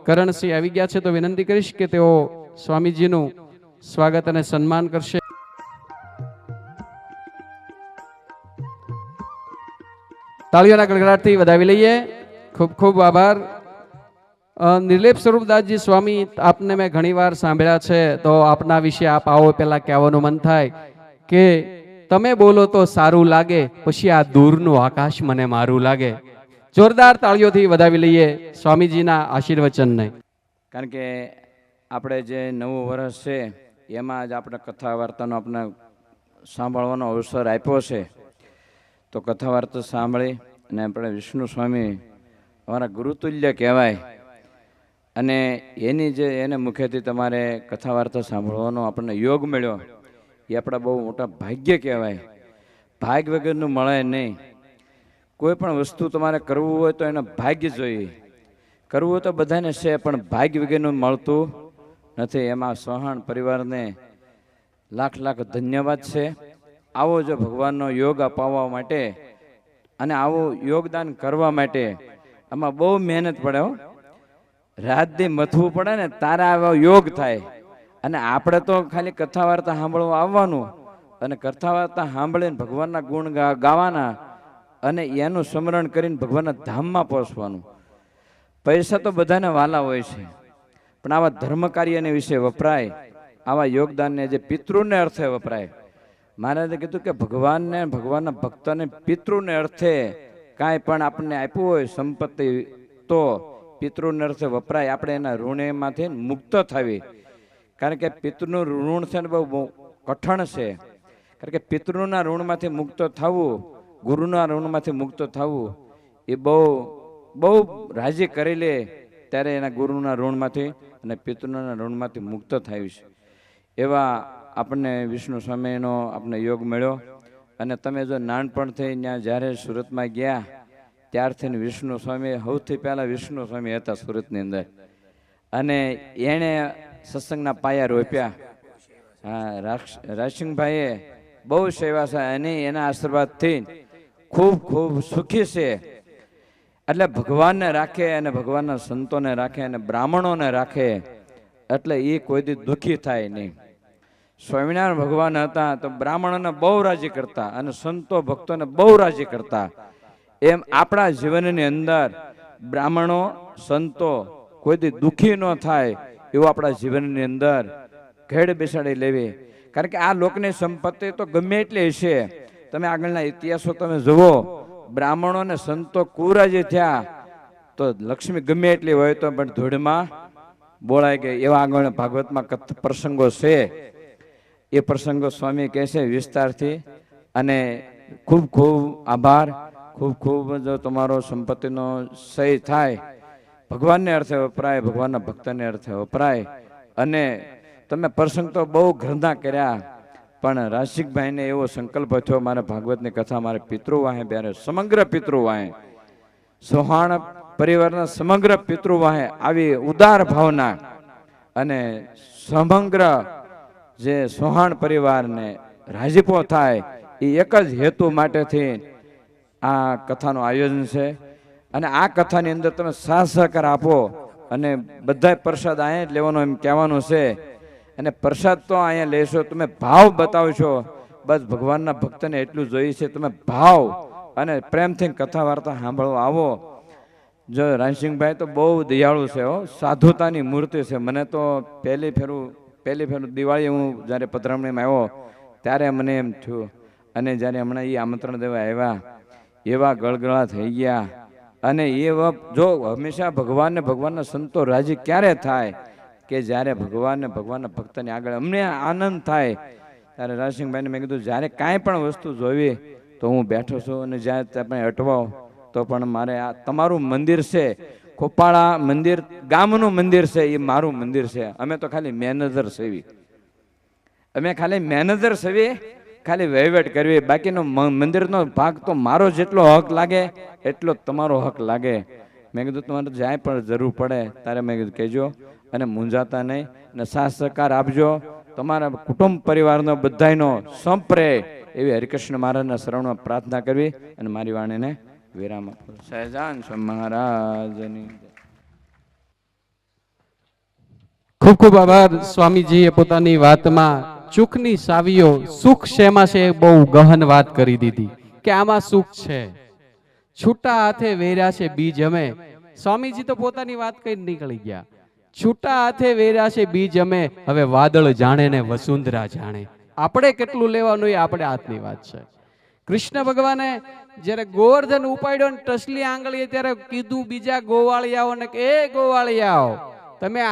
[SPEAKER 1] કરણસિંહ આવી ગયા છે તો વિનંતી કરીશ કે તેઓ સ્વામીજીનું સ્વાગત અને સન્માન કરશે તાળીઓના ગડગડાટથી વધાવી લઈએ ખૂબ ખૂબ આભાર નિર્લેપ સ્વરૂપદાસજી સ્વામી આપને મેં ઘણીવાર સાંભળ્યા છે તો આપના વિશે આપ આવો પહેલા કહેવાનું મન થાય કે તમે બોલો તો સારું લાગે પછી આ દૂરનું આકાશ મને મારું લાગે જોરદાર તાળીઓથી વધાવી લઈએ સ્વામીજીના આશીર્વચનને
[SPEAKER 5] કારણ કે આપણે જે નવું વર્ષ છે એમાં જ આપણે કથા વાર્તાનો આપણે સાંભળવાનો અવસર આપ્યો છે તો કથા વાર્તા સાંભળી અને આપણે વિષ્ણુ સ્વામી અમારા ગુરુતુલ્ય કહેવાય અને એને મુખેથી તમારે કથા વાર્તા સાંભળવાનો આપણને યોગ મળ્યો એ આપણા બહુ મોટા ભાગ્ય કહેવાય ભાગ્ય વગરનું મળે નહીં કોઈ પણ વસ્તુ તમારે કરવું હોય તો એને ભાગ્ય જોઈએ કરવું હોય તો બધાને છે પણ ભાગ્ય વગરનું મળતું નથી એમાં ચૌહાણ પરિવારને લાખ લાખ ધન્યવાદ છે આવો જો ભગવાનનો યોગ અપાવવા માટે અને આવું યોગદાન કરવા માટે આમાં બહુ મહેનત પડે હો રાતથી મથવું પડે ને તારા આવો યોગ થાય અને આપણે તો ખાલી કથા વાર્તા સાંભળવા આવવાનું અને કથા વાર્તા સાંભળીને ભગવાનના ગુણ ગાવાના અને એનું સ્મરણ કરીને ભગવાનના ધામમાં પહોંચવાનું પૈસા તો બધાને વાલા હોય છે પણ આવા ધર્મ કાર્યને વિશે વપરાય આવા યોગદાનને જે પિતૃને અર્થે વપરાય મહારાજે કીધું કે ભગવાનને, ભગવાનના ભક્તને પિતૃને અર્થે કાંઈ પણ આપણને આપ્યું હોય સંપત્તિ, તો પિતૃને અર્થે વપરાય. આપણે એના ઋણમાંથી મુક્ત થવી. કારણ કે પિતૃનું ઋણ છે ને બહુ કઠણ છે. કારણ કે પિતૃના ઋણમાંથી મુક્ત થવું, ગુરુના ઋણમાંથી મુક્ત થવું એ બહુ બહુ રાજી કરી લે ત્યારે એના ગુરુના ઋણમાંથી અને પિતૃના ઋણમાંથી મુક્ત થયું છે. એવા આપણને વિષ્ણુ સ્વામીનો આપણે યોગ મળ્યો. અને તમે જો નાનપણથી ત્યાં જ્યારે સુરતમાં ગયા ત્યારથી વિષ્ણુ સ્વામી, સૌથી પહેલાં વિષ્ણુ સ્વામી હતા સુરતની અંદર, અને એણે સત્સંગના પાયા રોપ્યા. હા, રાજસિંહભાઈએ બહુ સેવા છે અને એના આશીર્વાદથી ખૂબ ખૂબ સુખી છે. એટલે ભગવાનને રાખે અને ભગવાનના સંતોને રાખે અને બ્રાહ્મણોને રાખે એટલે એ કોઈ દી દુઃખી થાય નહીં. સ્વામિનારાયણ ભગવાન હતા તો બ્રાહ્મણોને બહુ રાજી કરતા અને સંતો ભક્તોને બહુ રાજી કરતા. એમ આપણા જીવનની અંદર બ્રાહ્મણો સંતો કોઈ દી દુઃખી ન થાય એવું આપણા જીવનની અંદર ઘેડ બેસાડી લેવી. કારણ કે આ લોકની સંપત્તિ તો ગમે એટલી હશે. તમે આગળના ઇતિહાસો તમે જુઓ, બ્રાહ્મણો ને સંતો કુરાજી થયા તો લક્ષ્મી ગમે એટલી હોય તો પણ ધૂળમાં બોલાઈ ગઈ. એવા આગળ ભાગવતમાં પ્રસંગો છે. એ પ્રસંગો સ્વામી કહે છે વિસ્તારથી. અને ખૂબ ખૂબ આભાર. ખૂબ ખૂબ જો તમારો સંપત્તિનો સહી થાય, ભગવાનને અર્થે વપરાય, ભગવાનના ભક્તને અર્થે વપરાય. અને તમે પ્રસંગ તો બહુ ઘરના કર્યા, પણ રાશિકભાઈને એવો સંકલ્પ થયો મારે ભાગવતની કથા મારે પિતૃ વાહે ત્યારે સમગ્ર પિતૃ વાહે, સોહાણ પરિવારના સમગ્ર પિતૃ વાહે આવી ઉદાર ભાવના અને સમગ્ર જે સોહાણ પરિવારને રાજીપો થાય એ એક જ હેતુ માટેથી આ કથાનું આયોજન છે. અને આ કથાની અંદર તમે સાથ સહકાર આપો અને બધા પ્રસાદ અહીંયા જ લેવાનો એમ કહેવાનું છે. અને પ્રસાદ તો અહીંયા લેશો, તમે ભાવ બતાવશો. બસ ભગવાનના ભક્તને એટલું જોઈએ છે, તમે ભાવ અને પ્રેમથી કથા વાર્તા સાંભળવા આવો. જો રામસિંહભાઈ તો બહુ દયાળુ છે હો, સાધુતાની મૂર્તિ છે. મને તો પહેલી ફેરું દિવાળી હું જ્યારે પધરામણીમાં આવ્યો ત્યારે મને એમ થયું. અને જ્યારે હમણાં એ આમંત્રણ દેવા આવ્યા એવા ગળગળા થઈ ગયા. અને એ જો હંમેશા ભગવાનને, ભગવાનના સંતો રાજી ક્યારે થાય કે જ્યારે ભગવાનને, ભગવાનના ભક્તની આગળ અમને આનંદ થાય. ત્યારે રાજસિંહભાઈને મેં કીધું જ્યારે કાંઈ પણ વસ્તુ જોવી તો હું બેઠો છું, અને જ્યારે તમે અટવાઓ તો પણ મારે આ તમારું મંદિર છે, ખોપાળા મંદિર ગામનું મંદિર છે, એ મારું મંદિર છે. અમે તો ખાલી મેનેજર સેવી, અમે ખાલી મેનેજર સેવી, ખાલી વહીવટ કરવી. બાકીનો મંદિરનો ભાગ તો મારો જેટલો હક લાગે એટલો તમારો હક લાગે. મેં કીધું તમારે જ્યાં પણ જરૂર પડે ત્યારે મેં કીધું કહેજો અને મૂંઝાતા નહીં અને સાથ સહકાર આપજો. તમારા કુટુંબ પરિવારનો બધાયનો સંપ રહે એવી હરિકૃષ્ણ મહારાજના શરણમાં પ્રાર્થના કરવી અને મારી વાણીને વિરામ આપો. સહેજાન સ્વામી મહારાજની.
[SPEAKER 1] ખૂબ ખૂબ આભાર. સ્વામીજીએ પોતાની વાતમાં ચૂકની સાવીઓ સુખ શેમાં છે બહુ ગહન વાત કરી દીધી કે આમાં સુખ છે. છૂટા હાથે વેર્યા છે બીજ અમે. સ્વામીજી તો પોતાની વાત કઈ નીકળી ગયા. છૂટા હાથે વેર્યા છે બીજ અમે, હવે વાદળ જાણે ને વસુંધરા જાણે. આપણે કેટલું લેવાનું એ આપણે હાથની વાત છે. કૃષ્ણ ભગવાને જ્યારે ગોવર્ધન ઉપાડ્યો ને ટસલી આંગળીએ ત્યારે કીધું બીજા ગોવાળિયાઓને કે એ ગોવાળિયાઓ તમે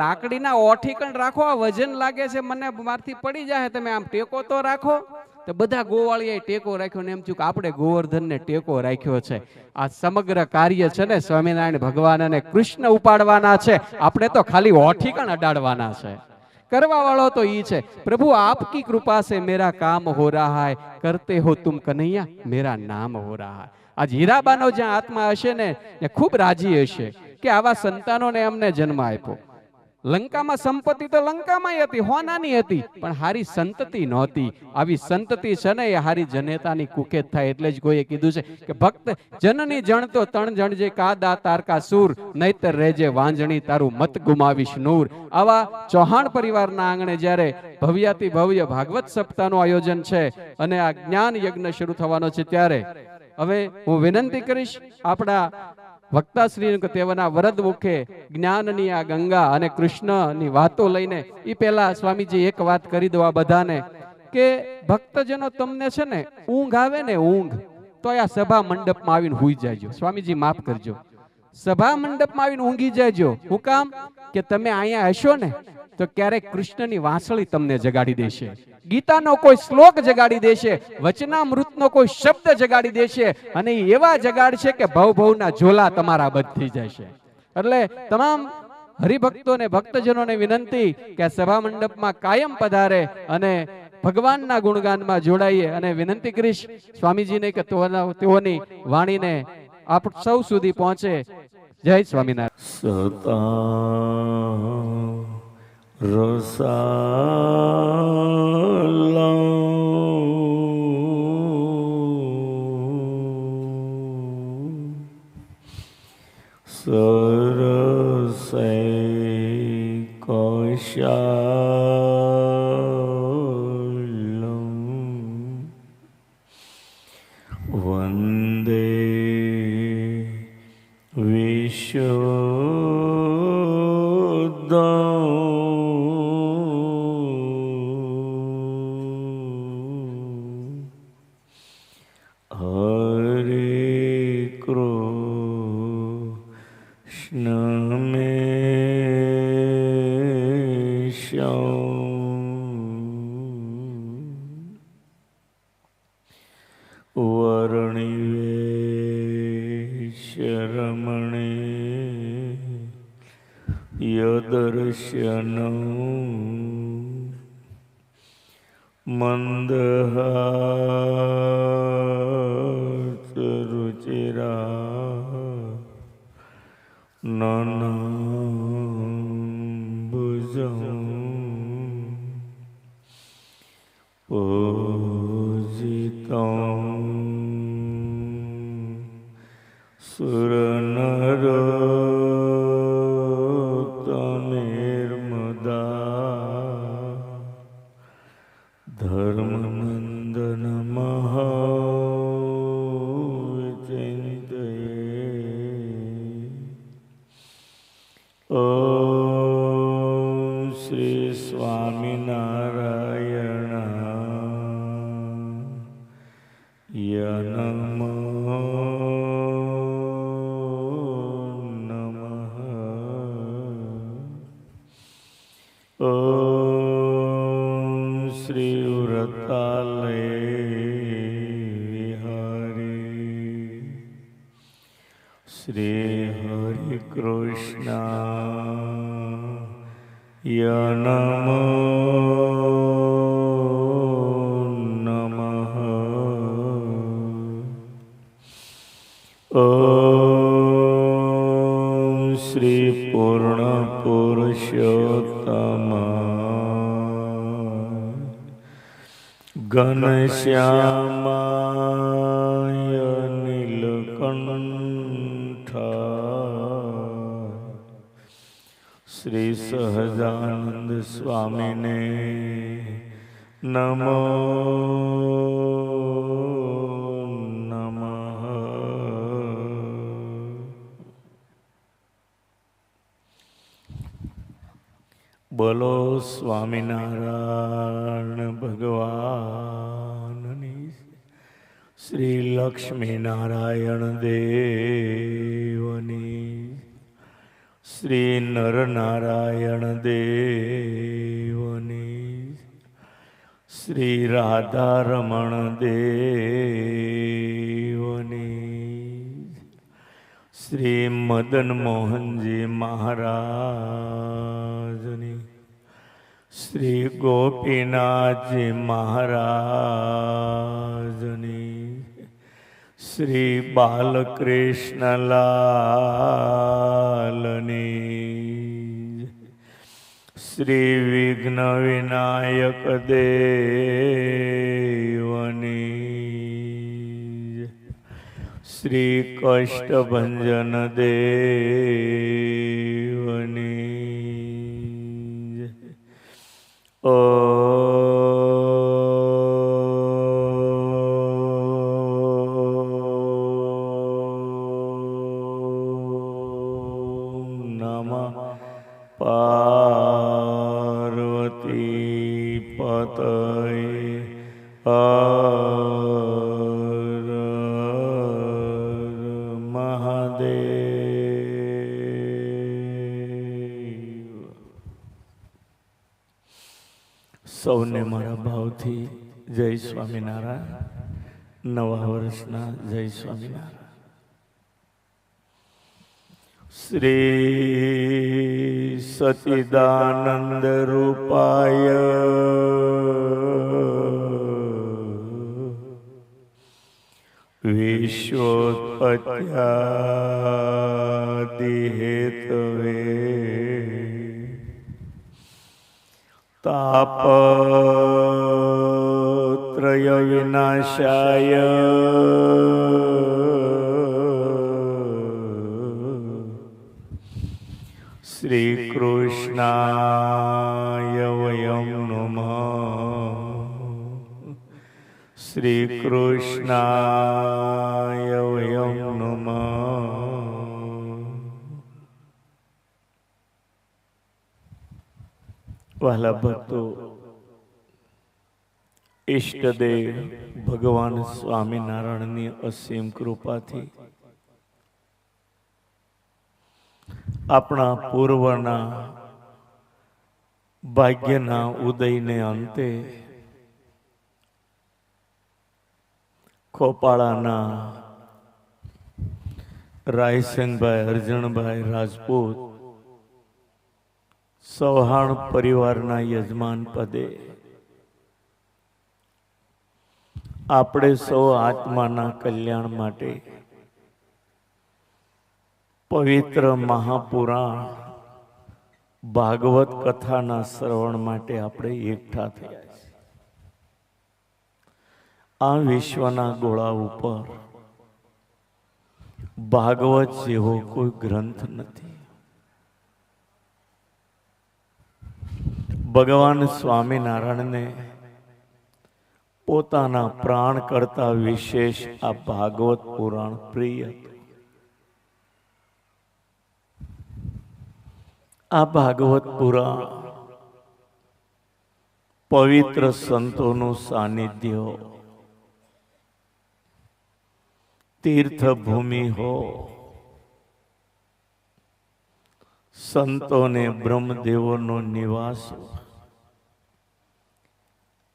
[SPEAKER 1] લાકડીના ઓઠીકણ રાખો, આ વજન લાગે છે મને, મારથી પડી જાય, તમે આમ ટેકો તો રાખો. તો બધા ગોવાળિયાએ ટેકો રાખ્યો ને એમ થયું કે આપણે ગોવર્ધનને ટેકો રાખ્યો છે. આ સમગ્ર કાર્ય છે ને સ્વામિનારાયણ ભગવાન અને કૃષ્ણ ઉપાડવાના છે, આપણે તો ખાલી ઓઠીકણ અડાડવાના છે. કરવા વાળો તો ઈ છે. પ્રભુ આપકી કૃપા से मेरा काम हो रहा है, करते हो तुम कन्हैया मेरा नाम हो रहा है. આજ હીરાબાનો જ્યાં આત્મા હશે ને ખૂબ રાજી હશે કે આવા સંતાનોને અમને જન્મ આપ્યો. લંકામાં સંપત્તિ તો લંકામાં હતી, હોનાની હતી, પણ હારી સંતતિ નહોતી. આવી સંતતિ છે ને એ હારી જનેતાની કુકેત થાય. એટલે જ કોઈએ કીધું છે કે ભક્ત જનની જણતો તણ જણજે કાદા તારકા સૂર, નહીતર રહેજે વાંજણી તારું મત ગુમાવીશ નૂર. આવા ચૌહાણ પરિવારના આંગણે જ્યારે ભવ્યાતિ ભવ્ય ભાગવત સપ્તાહનું આયોજન છે અને આ જ્ઞાન યજ્ઞ શરૂ થવાનો છે, ત્યારે હવે હું વિનંતી કરીશ આપણા વક્તાશ્રી તેઓના વરદ મુખે જ્ઞાનની આ ગંગા અને કૃષ્ણની વાતો લઈને એ પહેલા સ્વામીજી એક વાત કરી દો આ બધાને કે ભક્તજનો તમને છે ને ઊંઘ આવે ને ઊંઘ, તો આ સભા મંડપમાં આવીને હુઈ જાયજો. સ્વામીજી માફ કરજો, સભા મંડપમાં આવીને ઊંઘી જાયજો. હું કામ કે તમે અહીંયા હશો ને તો ક્યારેક કૃષ્ણની વાંસળી તમને જગાડી દેશે, ગીતાનો કોઈ શ્લોક જગાડી દેશે, વચનામૃતનો કોઈ શબ્દ જગાડી દેશે, અને એવા જગાડશે કે ભવ ભવના ઝોલા તમારા બંધ થઈ જશે. એટલે તમામ હરિભક્તોને ભક્તજનોને વિનંતી કે આ સભા મંડપમાં કાયમ પધારે અને ભગવાનના ગુણગાનમાં જોડાઈએ. અને વિનંતી કરીશ સ્વામીજીને કે તેઓની વાણીને આપ સૌ સુધી પહોંચે. જય સ્વામિનારાયણ.
[SPEAKER 6] સતા રસાલા સરસે કૌશાલમ વંદે વર્ણિવેશરમણે યદર્શનં મંદહાસરુચિરા નનાંબુજં પૂજિतं સુરનરોત્તમેર્મદા ધર્મનંદન મહાવિચિંતયે. ઓમ શ્રી સ્વામિનારાયણાય નમઃ. ઓમ શ્રી વ્રતાલય વિહારી શ્રી હરિ કૃષ્ણાય નમઃ નમઃ. ઓમ શ્રી પૂર્ણ પુરુષોત્તમ ઘનશ્યામાય નીલકંઠાય શ્રી સહજાનંદ સ્વામીને નમો નમઃ. બોલો સ્વામિનારાયણ ભગવાનની. શ્રી લક્ષ્મીનારાયણ દેવની. શ્રી નરનારાયણ દેવની. શ્રી રાધારમણ દેવની. શ્રી મદન મોહનજી મહારાજની. શ્રી ગોપીનાથજી મહારાજની. શ્રી બાલકૃષ્ણલાલની. શ્રી વિઘ્ન વિનાયક દેવની. શ્રી કષ્ટભંજન દેવની. ઓમ નમઃ પાર્વતી પતયે. સૌને મારા ભાવથી જય સ્વામિનારાયણ. નવા વર્ષના જય સ્વામિનારાયણ. શ્રી સચિદાનંદ રૂપાય વિશ્વોત્પત્યાદિ હેતવે તાપત્રય વિનાશાય શ્રી કૃષ્ણાય વયમ નમઃ. શ્રી કૃષ્ણાય વયમ નમઃ. વહાલા ભક્તો, ઈષ્ટદેવ ભગવાન સ્વામિનારાયણની અસીમ કૃપાથી આપણા પૂર્વના ભાગ્યના ઉદયને અંતે ખોપાળાના રાયસંગભાઈ અરજણભાઈ રાજપૂત સૌહાણ પરિવારના યજમાન પદે આપણે સૌ આત્માના કલ્યાણ માટે પવિત્ર મહાપુરાણ ભાગવત કથાના શ્રવણ માટે આપણે એકઠા થયા છે. આ વિશ્વના ગોળા ઉપર ભાગવત જેવો કોઈ ગ્રંથ નથી. ભગવાન સ્વામિનારાયણને પોતાના પ્રાણ કરતા વિશેષ આ ભાગવત પુરાણ પ્રિય હતું. આ ભાગવત પુરાણ પવિત્ર સંતોનું સાનિધ્ય, તીર્થભૂમિ હો, સંતોને બ્રહ્મદેવોનો નિવાસ હો,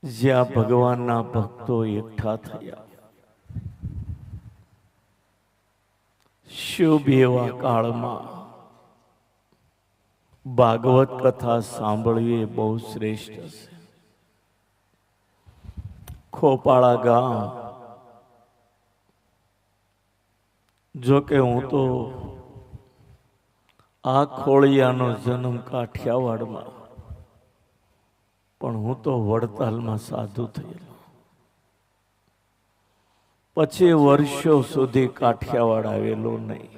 [SPEAKER 6] જ્યાં ભગવાનના ભક્તો એકઠા થયા. શુભ એવા કાળમાં ભાગવત કથા સાંભળવી એ બહુ શ્રેષ્ઠ છે. ખોપાળા ગામ, જો કે હું તો આ ખોળિયાનો જન્મ કાઠિયાવાડમાં, પણ હું તો વડતાલમાં સાધુ થયેલો. પછી વર્ષો સુધી કાઠિયાવાડ આવેલો નહીં.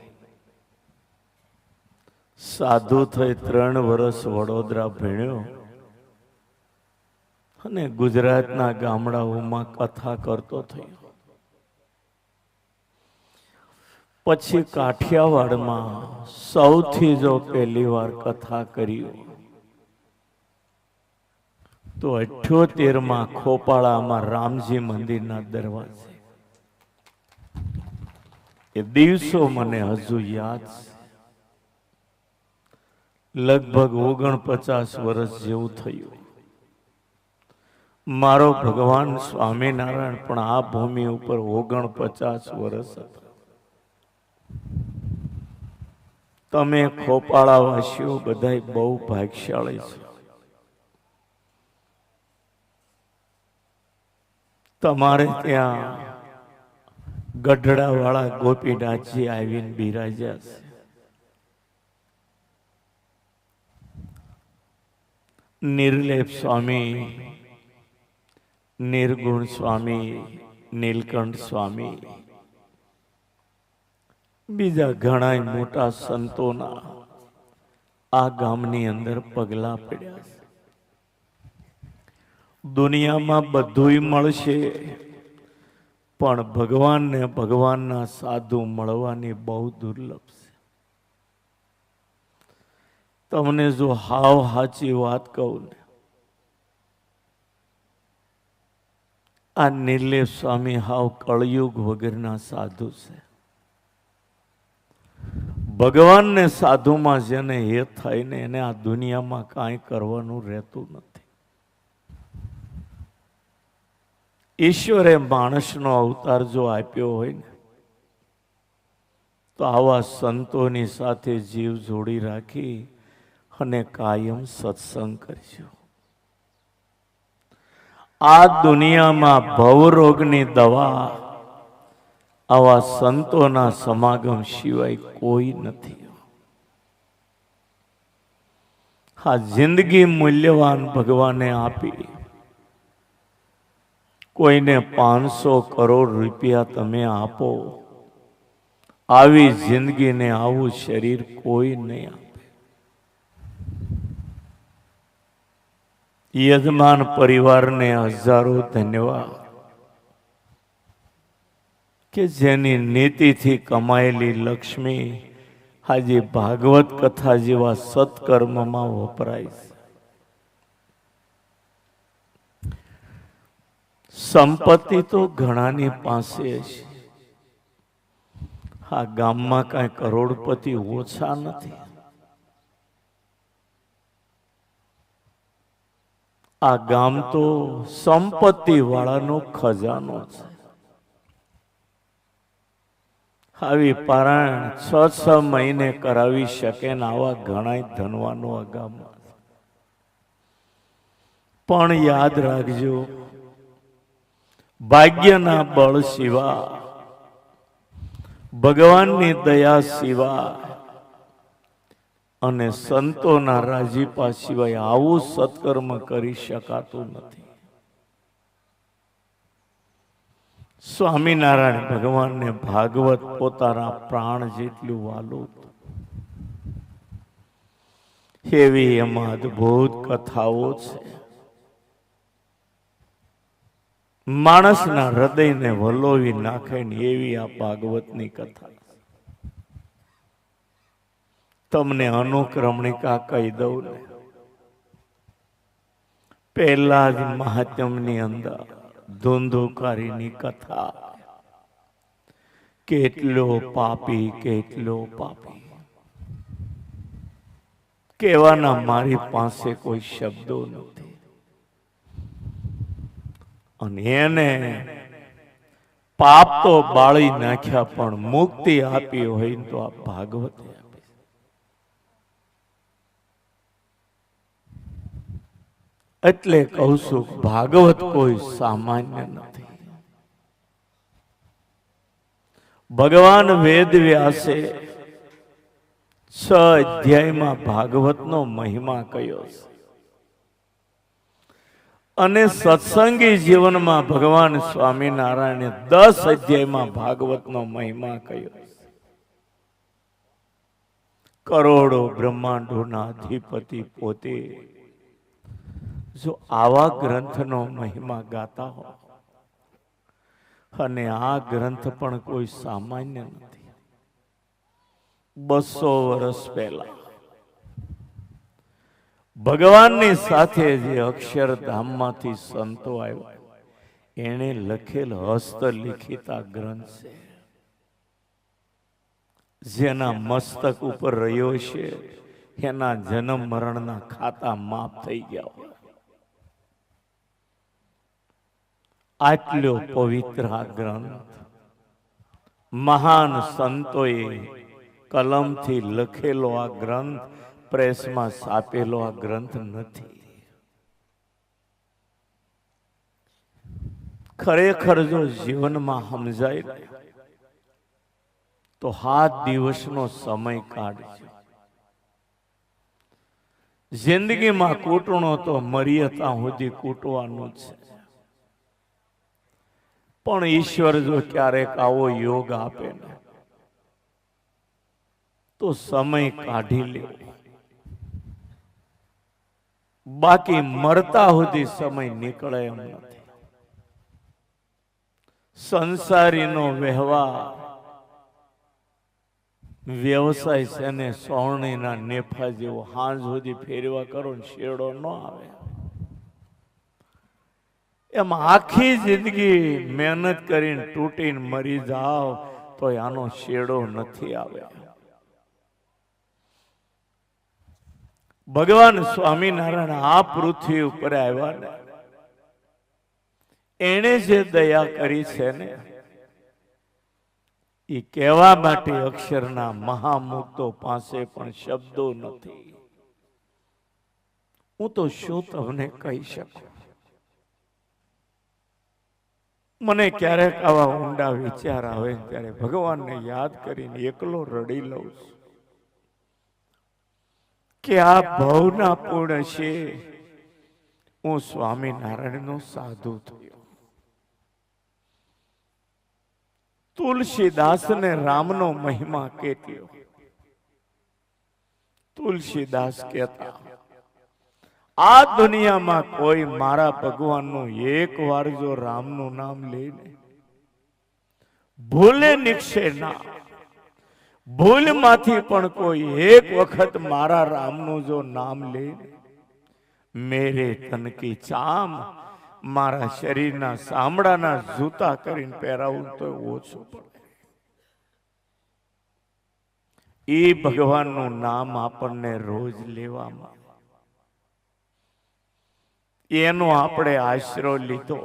[SPEAKER 6] સાધુ થઈ 3 વર્ષ વડોદરા ભણ્યો અને ગુજરાતના ગામડાઓમાં કથા કરતો થયો. પછી કાઠિયાવાડમાં સૌથી જો પહેલી વાર કથા કરી તો 78માં ખોપાળામાં રામજી મંદિરના દરવાજે. એ દિવસો મને હજુ યાદ છે. લગભગ 49 વર્ષ જેવું થયું. મારો ભગવાન સ્વામિનારાયણ પણ આ ભૂમિ ઉપર 49 વર્ષ હતા. તમે ખોપાળા વાસીઓ બધા બહુ ભાગ્યશાળી છો. તમારે ત્યાં ગઢડા વાળા ગોપીનાથજી આવીને બિરાજ્યા છે. નિર્લેપ સ્વામી, નિર્ગુણ સ્વામી, નીલકંઠ સ્વામી, બીજા ઘણા મોટા સંતોના આ ગામની અંદર પગલા પડ્યા છે. દુનિયામાં બધુંય મળશે, પણ ભગવાનને ભગવાનના સાધુ મળવાની બહુ દુર્લભ છે. તમને જો હાવ સાચી વાત કહું ને, આ નિર્લેપ સ્વામી હાવ કળયુગ વગરના સાધુ છે. ભગવાનને સાધુમાં જેને હેત થાય ને એને આ દુનિયામાં કાંઈ કરવાનું રહેતું નથી. ઈશ્વરે માણસનો અવતાર જો આપ્યો હોય ને તો આવા સંતોની સાથે જીવ જોડી રાખી અને કાયમ સત્સંગ કરજો. આ દુનિયામાં ભવરોગની દવા આવા સંતોના સમાગમ સિવાય કોઈ નથી. આ જિંદગી મૂલ્યવાન ભગવાને આપી. કોઈને 500 કરોડ રૂપિયા તમે આપો, આવી જિંદગીને આવું શરીર કોઈ નહીં આપે. યજમાન પરિવારને હજારો ધન્યવાદ કે જેની નીતિથી કમાયેલી લક્ષ્મી આજે ભાગવત કથા જેવા સત્કર્મમાં વપરાય છે. સંપત્તિ તો ઘણાની પાસે છે. આ ગામમાં કાંઈ કરોડપતિ ઓછા નથી. આ ગામ તો સંપત્તિ વાળાનો ખજાનો છે. આવી પારાયણ 6 મહિને કરાવી શકે ને આવા ઘણા ધનવાનો આ ગામમાં. પણ યાદ રાખજો, ભાગ્યના બળ સિવા, ભગવાનની દયા સિવાય અને સંતોના રાજીપા સિવાય આવું સત્કર્મ કરી શકાતું નથી. સ્વામિનારાયણ ભગવાનને ભાગવત પોતાના પ્રાણ જેટલું વાલું. એવી એમાં અદભુત કથાઓ છે. માણસના હૃદયને વલોવી નાખે ને એવી આ ભાગવતની કથા. તમને અનુક્રમણિકા કહી દઉં ને, પહેલા જ મહાત્મ્યની અંદર ધુંધુકારીની કથા. કેટલો પાપી, કેટલો પાપી કહેવાના મારી પાસે કોઈ શબ્દો નથી. અને એને પાપ તો બાળી નાખ્યા પણ મુક્તિ આપી હોય તો આ ભાગવતે આપી. એટલે કહું છું, ભાગવત કોઈ સામાન્ય નથી. ભગવાન વેદ વ્યાસે 6 અધ્યાયમાં ભાગવતનો મહિમા કયો છે. અને સત્સંગી જીવનમાં ભગવાન સ્વામિનારાયણે 10 અધ્યાયમાં ભાગવતનો મહિમા કયો. કરોડો બ્રહ્માંડોના અધિપતિ પોતે જો આવા ગ્રંથનો મહિમા ગાતા હો, અને આ ગ્રંથ પણ કોઈ સામાન્ય નથી. 200 વર્ષ પહેલા ભગવાનની સાથે જે અક્ષરધામમાંથી સંતો આવ્યા, એને લખેલ હસ્તલિખિતા ગ્રંથ છે. જેના મસ્તક ઉપર રહ્યો છે એના જન્મ મરણના ખાતા માફ થઈ ગયા હોય. આટલો પવિત્ર આ ગ્રંથ મહાન સંતોએ કલમથી લખેલો આ ગ્રંથ, પ્રેસમાં છાપેલો આ ગ્રંથ નથી. ખરેખર જો જીવનમાં સમજાય તો 7 દિવસનો સમય કાઢજો. જિંદગીમાં કૂટણો તો મરીએ ત્યાં સુધી કૂટવાનું છે. પણ ઈશ્વર જો ક્યારેક આવો યોગ આપે ને તો સમય કાઢી લેવો. બાકી મરતા સુધી સમય નીકળે એમ નથી. સંસારીનો વ્યવહાર વ્યવસાય છે ને સોરણીના નેફા જેવો. હાંજ સુધી ફેરવા કરો ને શેડો ન આવે. એમ આખી જિંદગી મહેનત કરીને તૂટીને મરી જાઓ તો આનો શેડો નથી આવે. ભગવાન સ્વામિનારાયણ આ પૃથ્વી ઉપર આવ્યા ને એણે જે દયા કરી છે ને એ કહેવા માટે અક્ષરના મહામુક્તો પાસે પણ શબ્દો નથી. હું તો શું તમને કહી શકું. મને ક્યારેક આવા ઊંડા વિચાર આવે ત્યારે ભગવાનને યાદ કરીને એકલો રડી લઉં છું કે આ ભવના પૂર્ણ છે. હું સ્વામિનારાયણનો સાધુ થયો. તુલસીદાસને રામનો મહિમા કેટલો. તુલસીદાસ કહેતા આ દુનિયામાં કોઈ મારા ભગવાનનું એક વાર જો રામનું નામ લે ને ભૂલે નિક્ષે ના. ભૂલમાંથી પણ કોઈ એક વખત મારા રામનું જો નામ લે ને મેરે તન કી ચામ, મારા શરીરના ચામડાના જૂતા કરીને પહેરાવું તો ઓછું પડે. એ ભગવાનનું નામ આપણને રોજ લેવામાં એનો આપણે આશરો લીધો.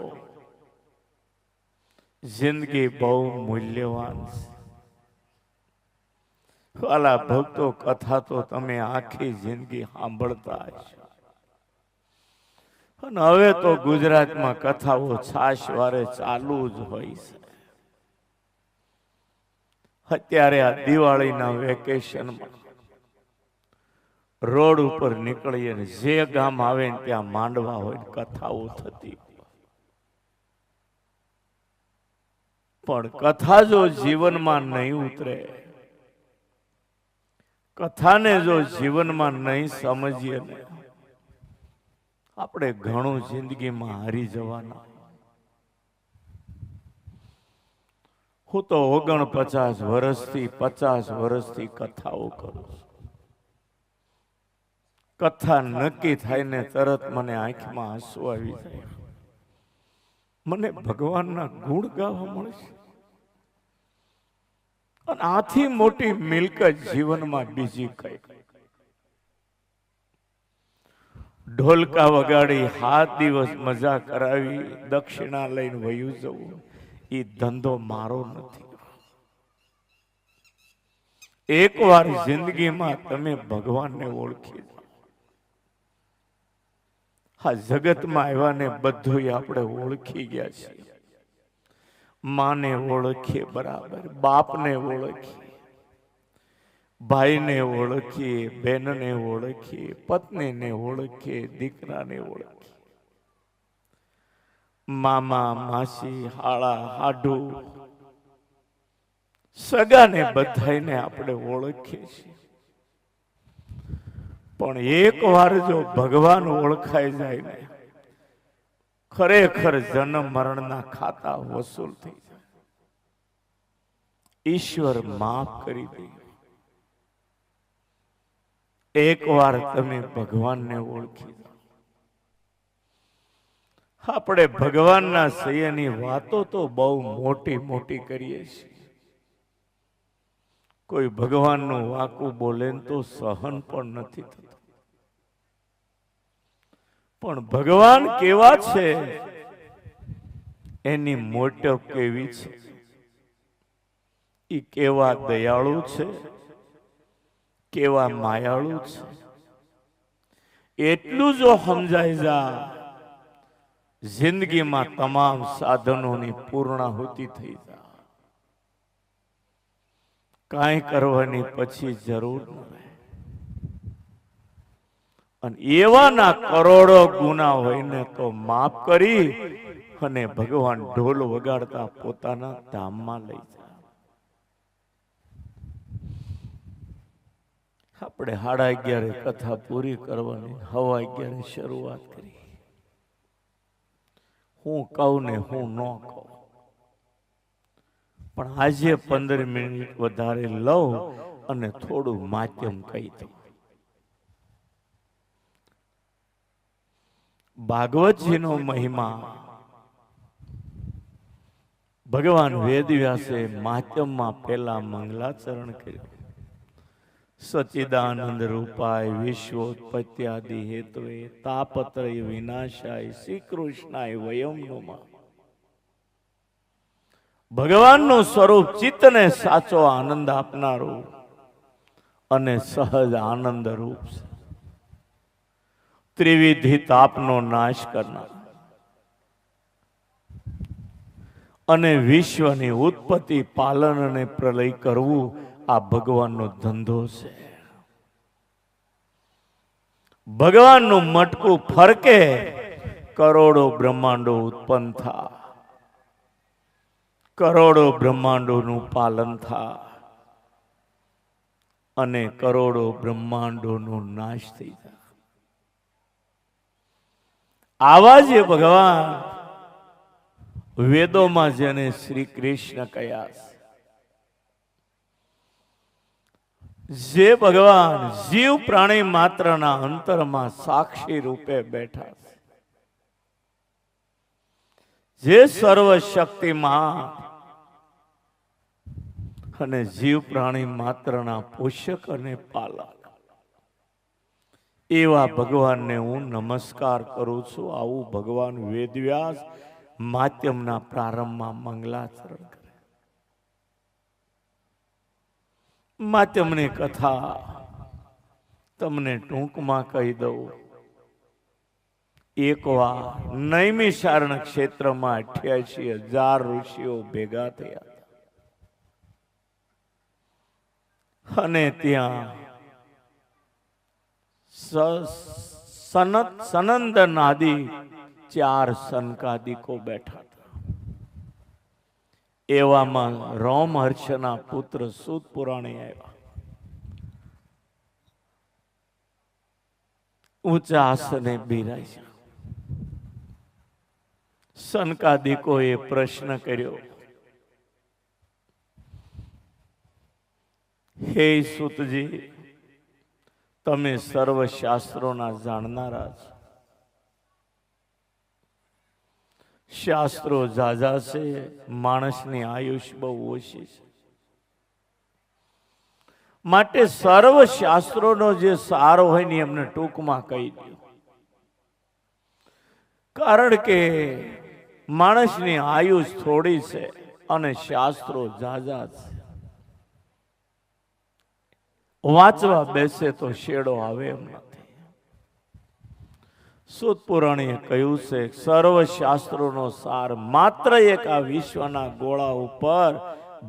[SPEAKER 6] જિંદગી બહુ મૂલ્યવાન છે. વાલા ભક્તો, કથા તો તમે આખી જિંદગી સાંભળતા હશો. અને હવે તો ગુજરાતમાં કથાઓ છાશવારે ચાલુ જ હોય છે. અત્યારે આ દિવાળીના વેકેશનમાં રોડ ઉપર નીકળીએ ને જે ગામ આવે ને ત્યાં માંડવા હોય ને કથાઓ થતી. પણ કથા જો જીવનમાં નહીં ઉતરે, કથાને જો જીવનમાં નહીં સમજીએ ને આપણે ઘણું જિંદગીમાં હારી જવાના. હું તો 49 વર્ષથી 50 વર્ષથી કથાઓ કરું છું. કથા નક્કી થાય ને તરત મને આંખમાં આંસુ આવી જાય. મને ભગવાનના ગુણ ગાવા મળે છે. અને આથી મોટી મિલકત જીવનમાં બીજી કઈ. ઢોલકા વગાડી 7 દિવસ મજા કરાવી દક્ષિણા લઈને વયું જવું એ ધંધો મારો નથી. એકવાર જિંદગીમાં તમે ભગવાનને ઓળખી હા જગતમાં આવ્યા ને બધું આપણે ઓળખી ગયા છીએ. માને ઓળખીએ બરાબર, બાપને ઓળખીએ, ભાઈને ઓળખીએ, બહેનને ઓળખીએ, પત્નીને ઓળખીએ, દીકરાને ઓળખીએ, મામા માસી હાળા હાડુ સગાને બધાને આપણે ઓળખીએ છીએ. પણ એક વાર જો ભગવાન ઓળખાઈ જાય ને ખરેખર જન્મ મરણના ખાતા વસૂલ થઈ જાય. ઈશ્વર માફ કરી દે. એક વાર તમે ભગવાનને ઓળખી દો. આપણે ભગવાનના સૈયાની વાતો તો બહુ મોટી મોટી કરીએ છીએ. કોઈ ભગવાનનું વાકું બોલે તો સહન પણ નથી થતું. પણ ભગવાન કેવા છે એની મોટપ કેવી છે. એ કેવા દયાળુ છે, કેવા માયાળુ છે. એટલું જો સમજાઈ જા જિંદગીમાં તમામ સાધનોની પૂર્ણાહુતિ થઈ જાય. કાંઈ કરવાની પછી જરૂર ન રહે. અને એવાના કરોડો ગુના હોય ને તો માફ કરી અને ભગવાન ઢોલ વગાડતા પોતાના ધામમાં લઈ જાય. આપણે 11:30 કથા પૂરી કરવાની, 11:15 શરૂઆત કરી. હું કહું ને હું ન કહું, પણ આજે 15 મિનિટ વધારે લઉં અને થોડું માધ્યમ કહી દઉં. ભાગવતજીનો મહિમા ભગવાન વેદવ્યાસે માધ્યમમાં પહેલા મંગલાચરણ કર્યું. સચ્ચિદાનંદ રૂપાય વિશ્વોત્પત્યાદિ હેતુએ તાપત્રય વિનાશાય શ્રી કૃષ્ણાય વયમ નમઃ. ભગવાનનું સ્વરૂપ ચિત્તને સાચો આનંદ આપનારું અને સહજ આનંદ રૂપ છે. ત્રિવિધિ તાપનો નાશ કરનાર અને વિશ્વની ઉત્પત્તિ, પાલન અને પ્રલય કરવું આ ભગવાનનો ધંધો છે. ભગવાનનું મટકું ફરકે, કરોડો બ્રહ્માંડો ઉત્પન્ન થા, કરોડો બ્રહ્માંડોનું પાલન થા અને કરોડો બ્રહ્માંડોનો નાશ થઈ જાય. આવા જે ભગવાન વેદોમાં જેને શ્રી કૃષ્ણ કહ્યા છે, જે ભગવાન જીવ પ્રાણી માત્રના અંતરમાં સાક્ષી રૂપે બેઠા છે, જે સર્વશક્તિમાન અને જીવ પ્રાણી માત્રના પોષક અને પાલક, એવા ભગવાનને હું નમસ્કાર કરું છું. આવું ભગવાન વેદવ્યાસ માધ્યમના પ્રારંભમાં મંગલાચરણ કરે. માધ્યમની કથા તમને ટૂંકમાં કહી દઉં. એકવાર નૈમિષારણ્ય ક્ષેત્રમાં 88,000 ઋષિઓ ભેગા થયા અને ત્યાં સનંદન આદિ 4 સનકાદિકો બેઠા હતા. એવામાં રોમહર્ષના પુત્ર સૂત પુરાણી આવ્યા. ઊંચા આસને બિરાજ્યા. સનકાદિકોએ પ્રશ્ન કર્યો, હે સૂતજી, તમે સર્વ શાસ્ત્રોના જાણનારા છો. શાસ્ત્રો ઝાઝા છે, માણસની આયુષ બહુ ઓછી છે. માટે સર્વ શાસ્ત્રોનો જે સાર હોય ને એમને ટૂંકમાં કહી દો. કારણ કે માણસની આયુષ થોડી છે અને શાસ્ત્રો ઝાઝા છે. વાંચવા બેસે તો શેડો આવે એમ નથી. સૂત પુરાણીએ કહ્યું છે, સર્વ શાસ્ત્રોનો સાર માત્ર એક આ વિશ્વના ગોળા ઉપર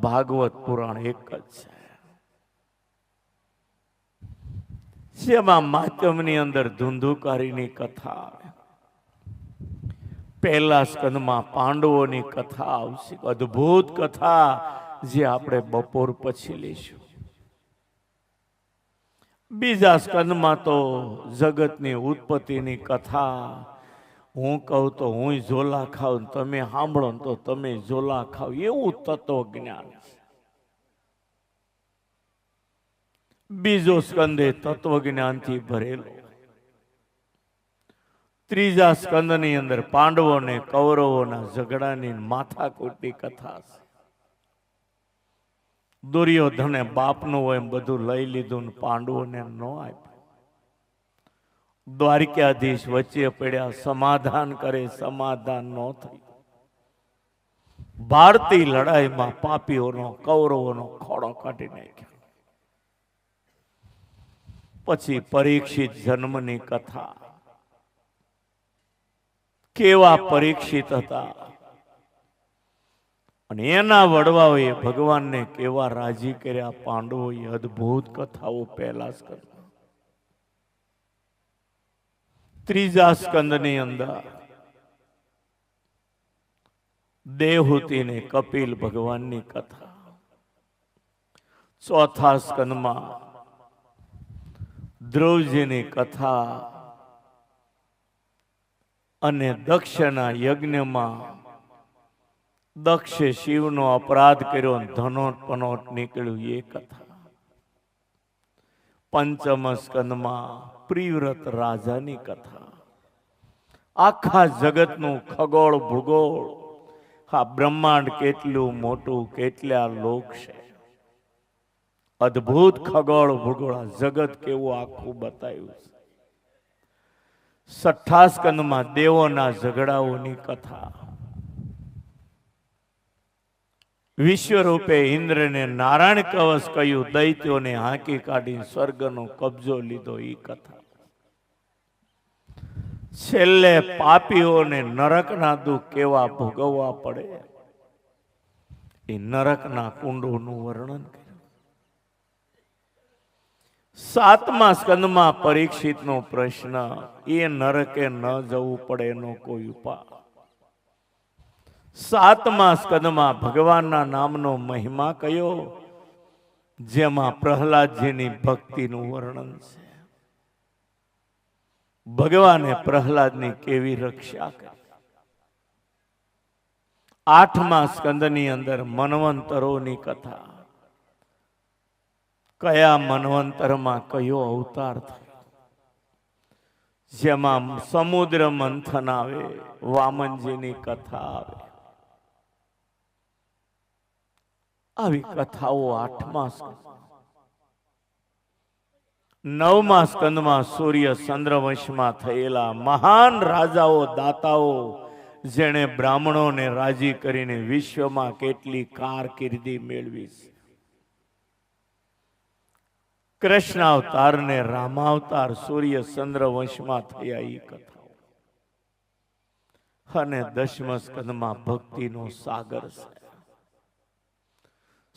[SPEAKER 6] ભાગવત પુરાણ એક જ છે, જેમાં માધ્યમની અંદર ધુંધુકારીની કથા આવે. પહેલા સ્કંદમાં પાંડવોની કથા આવશે, અદ્ભુત કથા, જે આપણે બપોર પછી લઈશું. બીજા સ્કંદમાં તો જગતની ઉત્પત્તિની કથા. હું કહું તો હું ઝોલા ખાવ, તમે સાંભળો તો તમે ઝોલા ખાવ, એવું તત્વ જ્ઞાન છે. બીજો સ્કંદ એ તત્વજ્ઞાનથી ભરેલો. ત્રીજા સ્કંદની અંદર પાંડવો ને કૌરવોના ઝઘડાની માથાકૂટની કથા છે. દુર્યોધને બાપનું હોય એમ બધું લઈ લીધું ને પાંડવોને ન આપ્યું. દ્વારકાધીશ વચ્ચે પડ્યા, સમાધાન કરે, સમાધાન ન થયું. ભારતીય લડાઈમાં પાપીઓનો, કૌરવોનો ખોડો કાઢી નાખ્યો. પછી પરીક્ષિત જન્મની કથા. કેવા પરીક્ષિત હતા અને એના વડવાઓએ ભગવાનને કેવા રાજી કર્યા. પાંડવોએ અદ્ભુત કથાઓ પહેલા સ્કંદ. ત્રીજા સ્કંદની અંદર દેવહૂતિ ને કપિલ ભગવાનની કથા. ચોથા સ્કંદમાં દ્રૌપદીની કથા અને દક્ષના યજ્ઞમાં દક્ષે શિવનો અપરાધ કર્યો, ધનોટ પનોટ નીકળ્યું, એ કથા. પંચમ સ્કંદમાં પ્રિવ્રત રાજાની કથા. આખા જગતનું ખગોળ ભૂગોળ, આ બ્રહ્માંડ કેટલું મોટું, કેટલા લોક છે, અદ્ભુત ખગોળ ભૂગોળ, જગત કેવું આખું બતાવ્યું છે. છઠ્ઠા સ્કંદમાં દેવોના ઝઘડાઓની કથા વિશ્વરૂપે ઇન્દ્રને નારાયણ કવચ કહ્યું, દૈત્યોને હાંકી કાઢી સ્વર્ગનો કબજો લીધો. એ કથા છેલ્લે પાપીઓને નરકના દુઃખ કેવા ભોગવવા પડે એ નરકના કુંડોનું વર્ણન કર્યું. 7મા સ્કંદમાં પરીક્ષિતનો પ્રશ્ન, એ નરકે ન જવું પડે એનો કોઈ ઉપાય. 7મા સ્કંદમાં ભગવાનના નામનો મહિમા કયો, જેમાં પ્રહલાદજીની ભક્તિનું વર્ણન છે. ભગવાને પ્રહલાદની કેવી રક્ષા કરી. 8મા સ્કંદની અંદર મન્વંતરોની કથા, કયા મન્વંતરમાં કયો અવતાર થયો, જેમાં સમુદ્ર મંથન આવે, વામનજીની કથા આવે. આવી કથાઓ 8મા સ્કંદ. 9મા સ્કંદમાં સૂર્ય ચંદ્રવંશમાં થયેલા મહાન રાજાઓ દાતાઓ, જેણે બ્રાહ્મણોને રાજી કરીને વિશ્વમાં કેટલી કારકિર્દી મેળવી છે. કૃષ્ણ અવતાર ને રામાવતાર સૂર્ય ચંદ્ર વંશમાં થયા એ કથાઓ. અને 10મા સ્કંદમાં ભક્તિનો સાગર છે.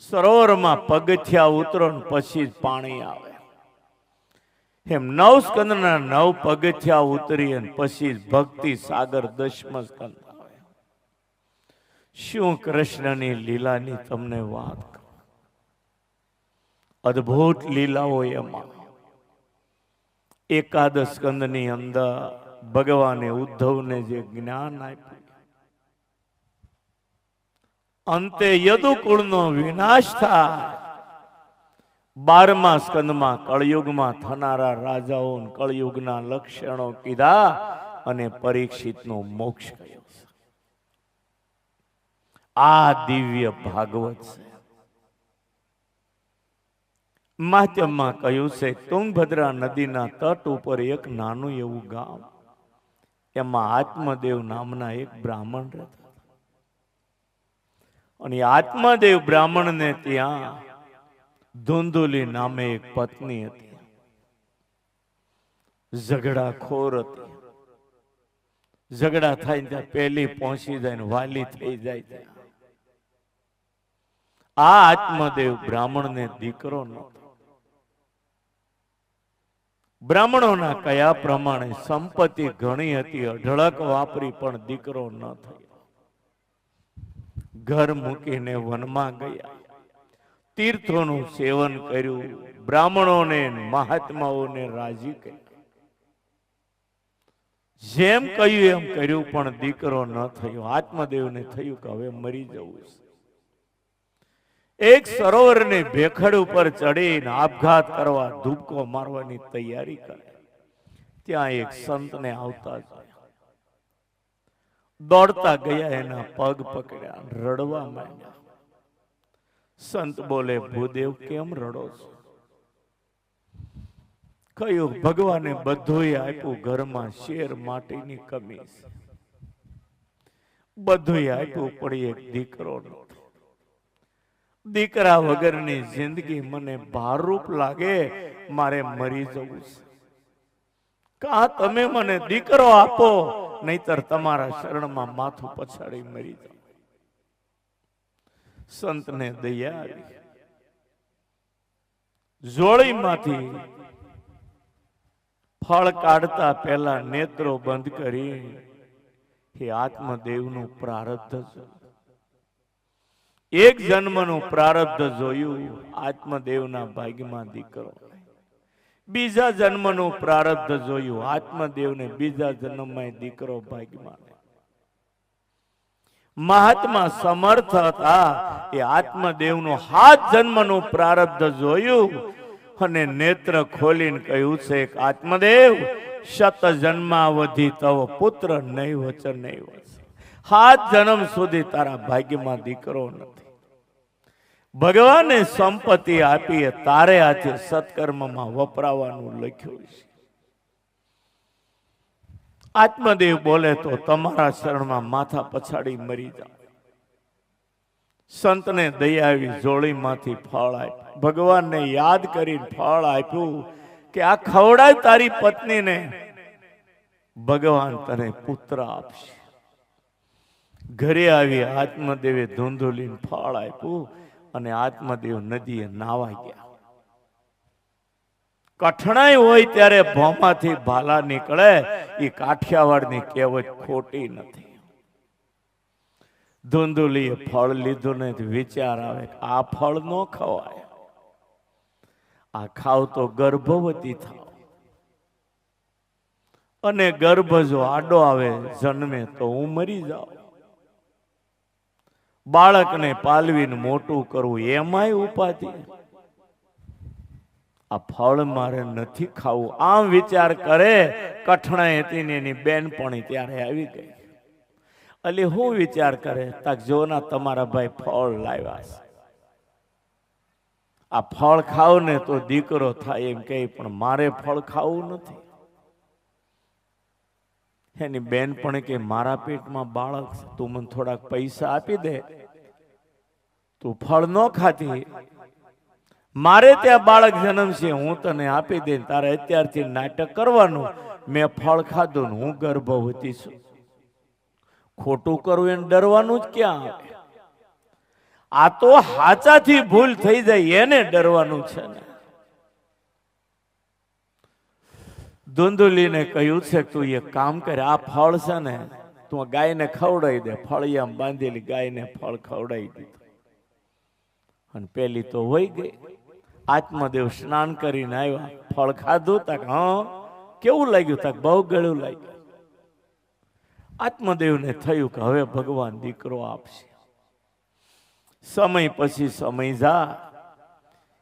[SPEAKER 6] સરોવરમાં પગથિયા ઉતરો ને પછી જ પાણી આવે, એમ 9 સ્કંદના 9 પગથિયા ઉતરી અને પછી જ ભક્તિ સાગર 10મા સ્કંદ આવે. શું કૃષ્ણની લીલાની તમને વાત કરું, અદ્ભુત લીલાઓ. એમાં 11 સ્કંદની અંદર ભગવાને ઉદ્ધવને જે જ્ઞાન આપ્યું, અંતે યદુકુળનો વિનાશ થાય. 12મા સ્કંદમાં કળયુગમાં થનારા રાજાઓ કળયુગના લક્ષણો કીધા અને પરીક્ષિતનો મોક્ષ કર્યો. આ દિવ્ય ભાગવત છે. માધ્યમમાં કહ્યું છે, તુંગભદ્રા નદીના તટ ઉપર એક નાનું એવું ગામ, એમાં આત્મદેવ નામના એક બ્રાહ્મણ રહેતા. અને આત્મદેવ બ્રાહ્મણને ત્યાં ધુંધુલી નામે એક પત્ની હતી, ઝઘડાખોર હતી. ઝઘડા થાય ત્યાં પહેલી પહોંચી જાય ને વાલી થઈ જાય. ત્યાં આ આત્મદેવ બ્રાહ્મણને દીકરો નહોતો. બ્રાહ્મણોના કયા પ્રમાણે સંપત્તિ ઘણી હતી, અઢળક વાપરી, પણ દીકરો ન થયો. ઘર મૂકીને વનમાં ગયા, તીર્થોનું સેવન કર્યું, બ્રાહ્મણોને મહાત્માઓને રાજી કર્યા. જેમ કહ્યું એમ કર્યું, પણ દીકરો ન થયો. આત્મદેવને થયું કે હવે મરી જવું છે. એક સરોવરની ભેખડ ઉપર ચડીને આપઘાત કરવા, ધૂપકો મારવાની તૈયારી કરે. ત્યાં એક સંતને આવતા જોયા. દોડતા ગયા, એના પગ પકડ્યા, રડવા માંડ્યા. સંત બોલે, ભૂદેવ કેમ રડો છો? કહ્યું, ભગવાને બધું આપ્યું, ઘરમાં શેર માટીની કમી છે, બધું આપ્યું, પણ એક દીકરો નથી. દીકરા વગરની જિંદગી મને ભારરૂપ લાગે, મારે મરી જવું છે. કા તમે મને દીકરો આપો, નહીતર તમારા શરણમાં માથું પછાડી મરી જાઉં. સંતને દયા આવી. જોળીમાંથી ફળ કાઢતા પહેલા નેત્રો બંધ કરી એ આત્મદેવનું પ્રારબ્ધ જોયું. એક જન્મનું પ્રારબ્ધ જોયું, આત્મદેવના ભાગ્યમાં દીકરો. બીજા જન્મનું પ્રારબ્ધ જોયું, આત્મદેવને બીજા જન્મમાં દીકરો ભાગ્યમાં. મહાત્મા સમર્થ હતા, એ આત્મદેવનું 7 જન્મનું પ્રારબ્ધ જોયું અને નેત્ર ખોલીને કહ્યું છે કે આત્મદેવ, શત જન્માવધિ તવ પુત્ર નહીં વચન નહીં વચન. 7 જન્મ સુધી તારા ભાગ્યમાં દીકરો નથી. ભગવાને સંપત્તિ આપી, તારે હાથે સત્કર્મમાં વપરાવાનું લખ્યું છે. આત્મદેવ બોલે, તો તમારા શરણમાં માથા પછાડી મરી જાઓ. સંતને દયા આવી, જોળીમાંથી ફળ આપ્યું, ભગવાનને યાદ કરીને ફળ આપ્યું કે આ ખવડાય તારી પત્નીને, ભગવાન તને પુત્ર આપશે. ઘરે આવી આત્મદેવે ધૂંધુલીને ફળ આપ્યું અને આત્મદેવ નદીએ નાવા ગયા. કઠણાઈ હોય ત્યારે ભોમાંથી ભાલા નીકળે, એ કાઠિયાવાડની કહેવત ખોટી નથી. ધૂંધુલીએ ફળ લીધું ને વિચાર આવે આ ફળ ન ખવાય, આ ખાવ તો ગર્ભવતી થાવ, અને ગર્ભ જો આડો આવે જન્મે તો હું મરી જાઉં. બાળકને પાલવીને મોટું કરવું એમાંય ઉપાધિ, આ ફળ મારે નથી ખાવું. આમ વિચાર કરે, કઠણાઈ હતી ને એની બેનપણી ત્યારે આવી ગઈ. એટલે હું વિચાર કરે, તાક જો ના તમારા ભાઈ ફળ લાવ્યા છે, આ ફળ ખાવ ને તો દીકરો થાય એમ કહે, પણ મારે ફળ ખાવું નથી. એની બેનપણી કે મારા પેટમાં બાળક છે, તું મને થોડાક પૈસા આપી દે, તું ફળ ન ખાતી, મારે ત્યાં બાળક જન્મશે, હું તને આપી દે, તારે અત્યારથી નાટક કરવાનું, મેં ફળ ખાધું ને હું ગર્ભવતી છું. ખોટું કરવું એને ડરવાનું જ ક્યાં આવે? આ તો હાચાથી ભૂલ થઈ જાય એને ડરવાનું છે ને. ધૂંધુલીને કહ્યું છે કે તું એક કામ કરે, આ ફળ છે ને તું ગાયને ખવડાવી દે. ફળિયામાં બાંધેલી ગાયને ફળ ખવડાવી દીધું અને પેલી તો વહી ગઈ. આત્મદેવ સ્નાન કરીને આવ્યા, ફળ ખાધું, તક હા કેવું લાગ્યું? તક બહુ ગળ્યું લાગ્યું. આત્મદેવને થયું કે હવે ભગવાન દીકરો આપશે. સમય પછી સમય જા,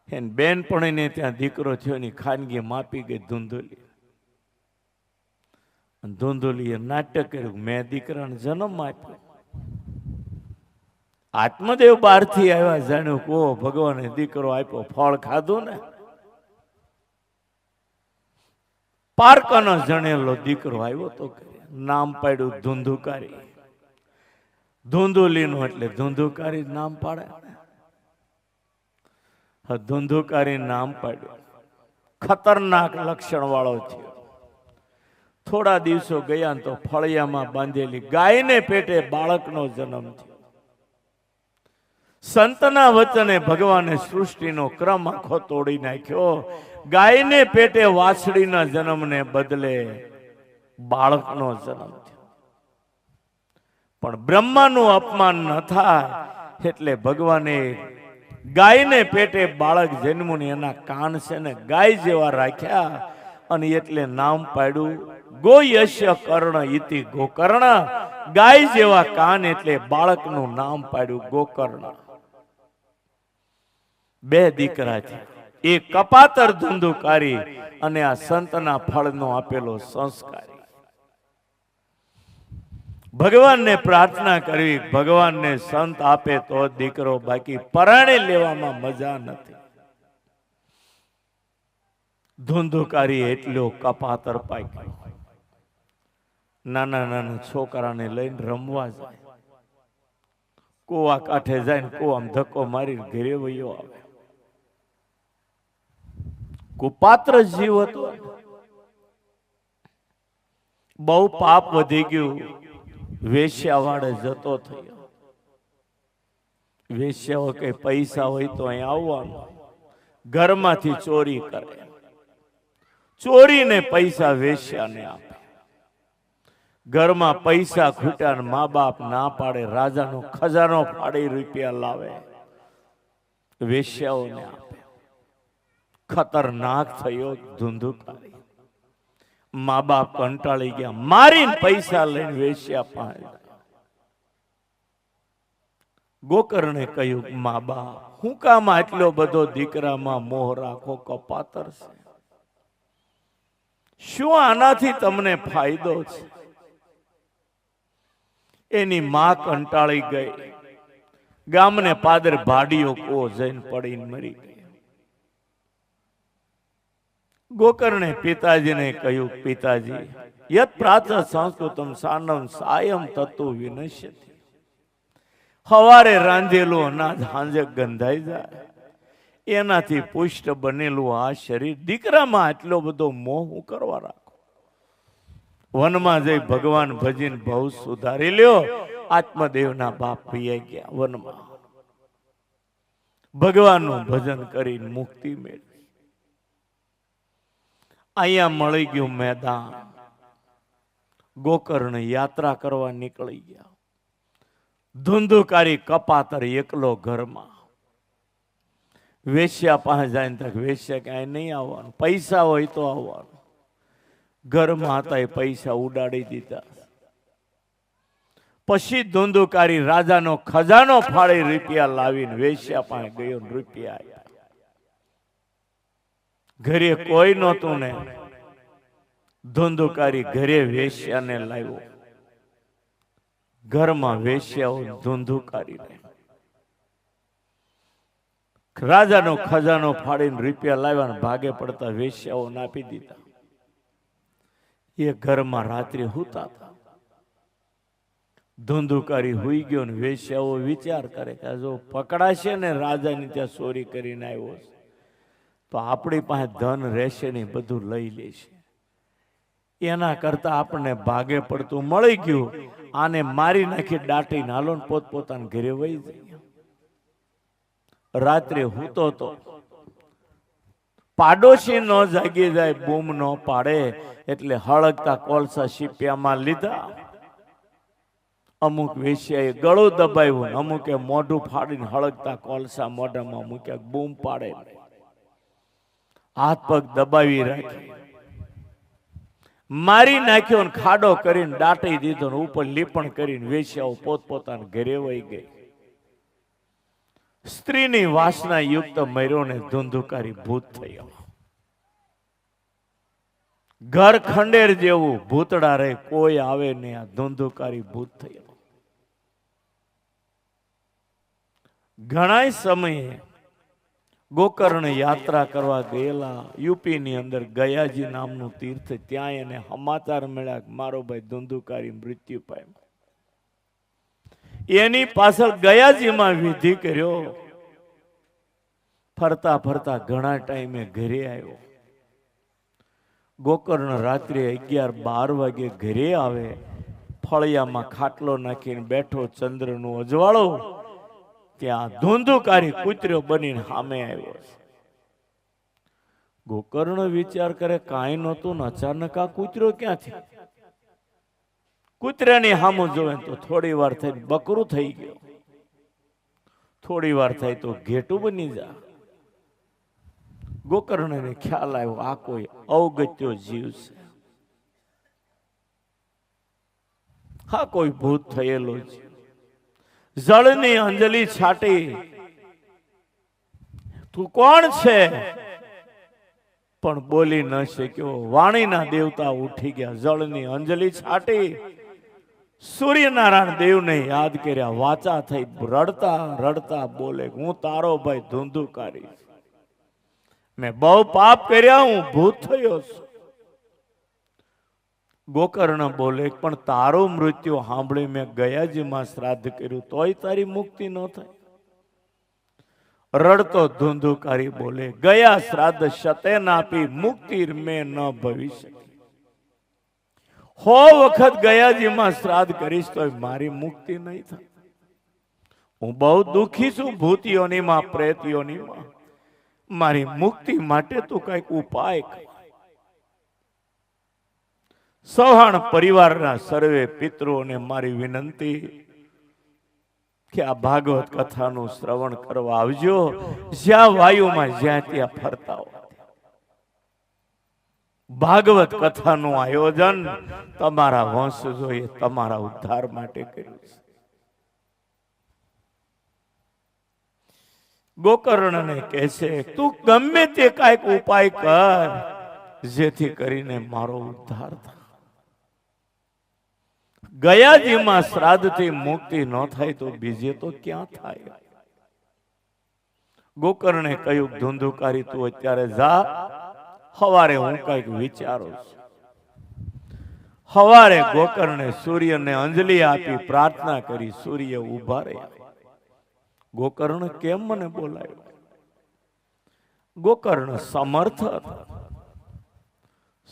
[SPEAKER 6] એને બેનપણીને ત્યાં દીકરો થયો, એની ખાનગી માપી ગઈ ધૂંધુલી. ધૂંધુલીએ નાટક કર્યું, મેં દીકરાને જન્મ આપ્યો. આત્મદેવ બહારથી આવ્યા, જાણ્યું કો ભગવાને દીકરો આપ્યો, ફળ ખાધું ને. પારકાનો જણેલો દીકરો આવ્યો તો નામ પાડ્યું ધુંધુકારી. ધૂંધુલીનું એટલે ધુંધુકારી નામ પાડે. ધુંધુકારી નામ પાડ્યું. ખતરનાક લક્ષણ વાળો થયો. થોડા દિવસો ગયા તો ફળિયામાં બાંધેલી ગાયને પેટે બાળકનો જન્મ થયો. સંતના વચને ભગવાને સૃષ્ટિનો ક્રમ આખો તોડી નાખ્યો. ગાયને પેટે વાછડીના જન્મને બદલે બાળકનો જન્મ થયો. પણ બ્રહ્માનું અપમાન ન થાય એટલે ભગવાને ગાયને પેટે બાળક જન્મ્યું ને એના કાન છે ને ગાય જેવા રાખ્યા અને એટલે નામ પાડ્યું ગોયસ્ય કર્ણ ઇતિ ગોકર્ણ. ગાય જેવા કાન એટલે બાળકનું નામ પાડ્યું ગોકર્ણ. બે દીકરા છે, એક કપાતર ધુંધુકારી અને આ સંતના ફળનો આપેલો સંસ્કારી. ભગવાનને પ્રાર્થના કરવી, ભગવાનને સંત આપે તો દીકરો, બાકી પરાણે લેવામાં મજા નથી. ધુંધુકારી એટલો કપાતર પાક્યો. નાના નાના છોકરાને લઈને રમવા જાય, કુવા કાંઠે જાય ને કુવામાં ધક્કો મારી ઘરે વયો આવે. કુપાત્ર જીવ હતો, બહુ પાપ વધી ગયું. વેશ્યા વાળે જતો થયો. વેશ્યાઓ કે પૈસા હોય તો અહીં આવવાનું, ઘરમાંથી ચોરી કરે, ચોરીને પૈસા વેશ્યાને આપે. ઘરમાં પૈસા ખૂટ્યા, મા બાપ ના પાડે, રાજાનો ખજાનો ફાડી રૂપિયા લાવે, વેશ્યાઓને આપે. ખતરનાક થયો ધુંધુકારી. મા બાપ કંટાળી ગયા, મારીને પૈસા લઈને વેશ્યા પાસે. ગોકર્ણે કહ્યું, મા બાપ હું કામ આટલો બધો દીકરામાં મોહ રાખો? કપાતર છે, શું આનાથી તમને ફાયદો છે? એની માં કંટાળી ગઈ. ગામને પાદર ભાડીઓ કો જઈને પડીને મરી ગઈ. ગોકર્ણે પિતાજીને કહ્યું, પિતાજી યત પ્રાતઃ સંસ્કૃતમ સાનમ સાયમ તત્વ વિનશ્યતિ. સવારે રાંધેલું અનાજ સાંજે ગંધાઈ જાય, એનાથી પુષ્ટ બનેલું આ શરીર, દીકરામાં આટલો બધો મોહ હું કરવા રાખો? વનમાં જઈ ભગવાન ભજીને બહુ સુધારી લ્યો. આત્મદેવના બાપ ભૈયા ગયા વનમાં, ભગવાનનું ભજન કરીને મુક્તિ મેળવી. અહીંયા મળી ગયું મેદાન, ગોકર્ણ યાત્રા કરવા નીકળી ગયા. ધુંધુકારી કપાતર એકલો ઘરમાં. વેશ્યા પાસે જાય ને તક વેશ્યા ક્યાંય નહીં આવવાનું, પૈસા હોય તો આવવાનું. ઘરમાં હતા એ પૈસા ઉડાડી દીધા. પછી ધુંધુકારી રાજાનો ખજાનો ફાળી રૂપિયા લાવીને વેશ્યા પાસે ગયો, રૂપિયા આપ્યા. ઘરે કોઈ નહોતું ને ધુંધુકારી ઘરે વેશ્યાને લાવ્યો. ઘરમાં વેશ્યાઓ ધુંધુકારી રાજાનો ખજાનો ફાડીને રૂપિયા લાવ્યા, ભાગે પડતા વેશ્યાઓ આપી દીધા. એ ઘરમાં રાત્રે હુતા હતા. ધુંધુકારી હુઈ ગયો ને વેશ્યાઓ વિચાર કરે કે જો પકડાશે ને રાજાની ત્યાં ચોરી કરીને આવ્યો છે તો આપણી પાસે ધન રહેશે ને બધું લઈ લેશે. એના કરતા આપણને ભાગે પડતું મળી ગયું, આને મારી નાખી દાટીને હાલો ને પોતપોતાના ઘરે વહી જાય. રાત્રે હૂતો તો પાડોશી ન જાગી જાય, બૂમ ન પાડે એટલે હળગતા કોલસા શીપિયામાં લીધા. અમુક વેશ્યાએ ગળું દબાવ્યું, અમુકે મોઢું ફાડીને હળગતા કોલસા મોઢામાં મૂક્યા, બૂમ પાડે. હાથ પગ દબાવી રાખી, મારી નાખ્યો ને ખાડો કરીને દાટી દીધો ને ઉપર લીપણ કરીને વેશ્યાઓ પોતપોતાના ઘરે વહી ગઈ. સ્ત્રીની વાસના યુક્ત મર્યો ને ધુંધુકારી ભૂત થયો. ઘર ખંડેર જેવું ભૂતડા રે, કોઈ આવે ને આ ધુંધુકારી ભૂત થયો. ઘણા સમયે ગોકર્ણ યાત્રા કરવા ગયેલા યુપી ની અંદર ગયાજી નામનું તીર્થ, ત્યાં એને સમાચાર મળ્યા કે મારો ભાઈ ધુંધુકારી મૃત્યુ પામ્યો. એની પાછળ ગયાજીમાં વિધિ કર્યો. ફરતા ફરતા ઘણા ટાઈમે ઘરે આવ્યો. ગોકર્ણ રાત્રે 11-12 વાગે ઘરે આવે. ફળિયામાં ખાટલો નાખીને બેઠો, ચંદ્રનું અજવાળો. ત્યાં ધુંધુકારી કૂતર્યો બનીને સામે આવ્યો છે. ગોકર્ણ વિચાર કરે કાંઈ નહોતું ને અચાનક આ કૂતરો ક્યાંથી? કૂતરાની સામું જોવે તો થોડી વાર થઈને બકરું થઈ ગયો, થોડી વાર થાય તો ઘેટું બની જા. ગોકર્ણને ખ્યાલ આવ્યો આ કોઈ અવગત્યો જીવ છે, હા કોઈ ભૂત થયેલો છે. જળની અંજલિ છાટી, તું કોણ છે? પણ બોલી ન શક્યો. વાણીના દેવતા ઉઠી ગયા. જળની અંજલિ છાટી, સૂર્યનારાયણ દેવને યાદ કર્યા. વાચા થઈ રડતા રડતા બોલે, હું તારો ભાઈ ધુંધુકારી, મેં બહુ પાપ કર્યા, હું ભૂત થયો છું. ગોકર્ણ બોલે, પણ તારું મૃત્યુ સાંભળી મેં ગયાજીમાં શ્રાદ્ધ કર્યું તોય તારી મુક્તિ ન થાય. રડતો ધુંધુકારી બોલે, ગયા શ્રાદ્ધ શતે નાપી, મુક્તિ મેં ન ભવી શકી. 100 વખત ગયાજીમાં શ્રાદ્ધ કરીશ તો મારી મુક્તિ નહીં થાય. હું બહુ દુઃખી છું ભૂતિયોનીમાં, પ્રેતિયોનીમાં. મારી મુક્તિ માટે તું કઈક ઉપાય કર. સૌહાણ પરિવારના સર્વે પિતૃઓને મારી વિનંતી કે આ ભાગવત કથાનું શ્રવણ કરવા આવજો. જ્યાં વાયુમાં જ્યાં ત્યાં ફરતા હો, ભાગવત કથાનું આયોજન તમારા વંશજોએ તમારા ઉદ્ધાર માટે કર્યું છે. ગોકર્ણને કહે છે, તું ગમે તે કાંઈક ઉપાય કર જેથી કરીને મારો ઉદ્ધાર થાય. ગયાજીમાં શ્રાદ્ધથી મુક્તિ ન થાય તો બીજે તો ક્યાં થાય? ગોકર્ણે કહ્યું, ધુંધુકારી તું અત્યારે જા, સવારે હું કઈક વિચારું છું. સવારે ગોકર્ણે સૂર્યને અંજલિ આપી પ્રાર્થના કરી. સૂર્ય ઉભા રહ્યા. ગોકર્ણ કેમ મને બોલાયો? ગોકર્ણ સમર્થ હતો.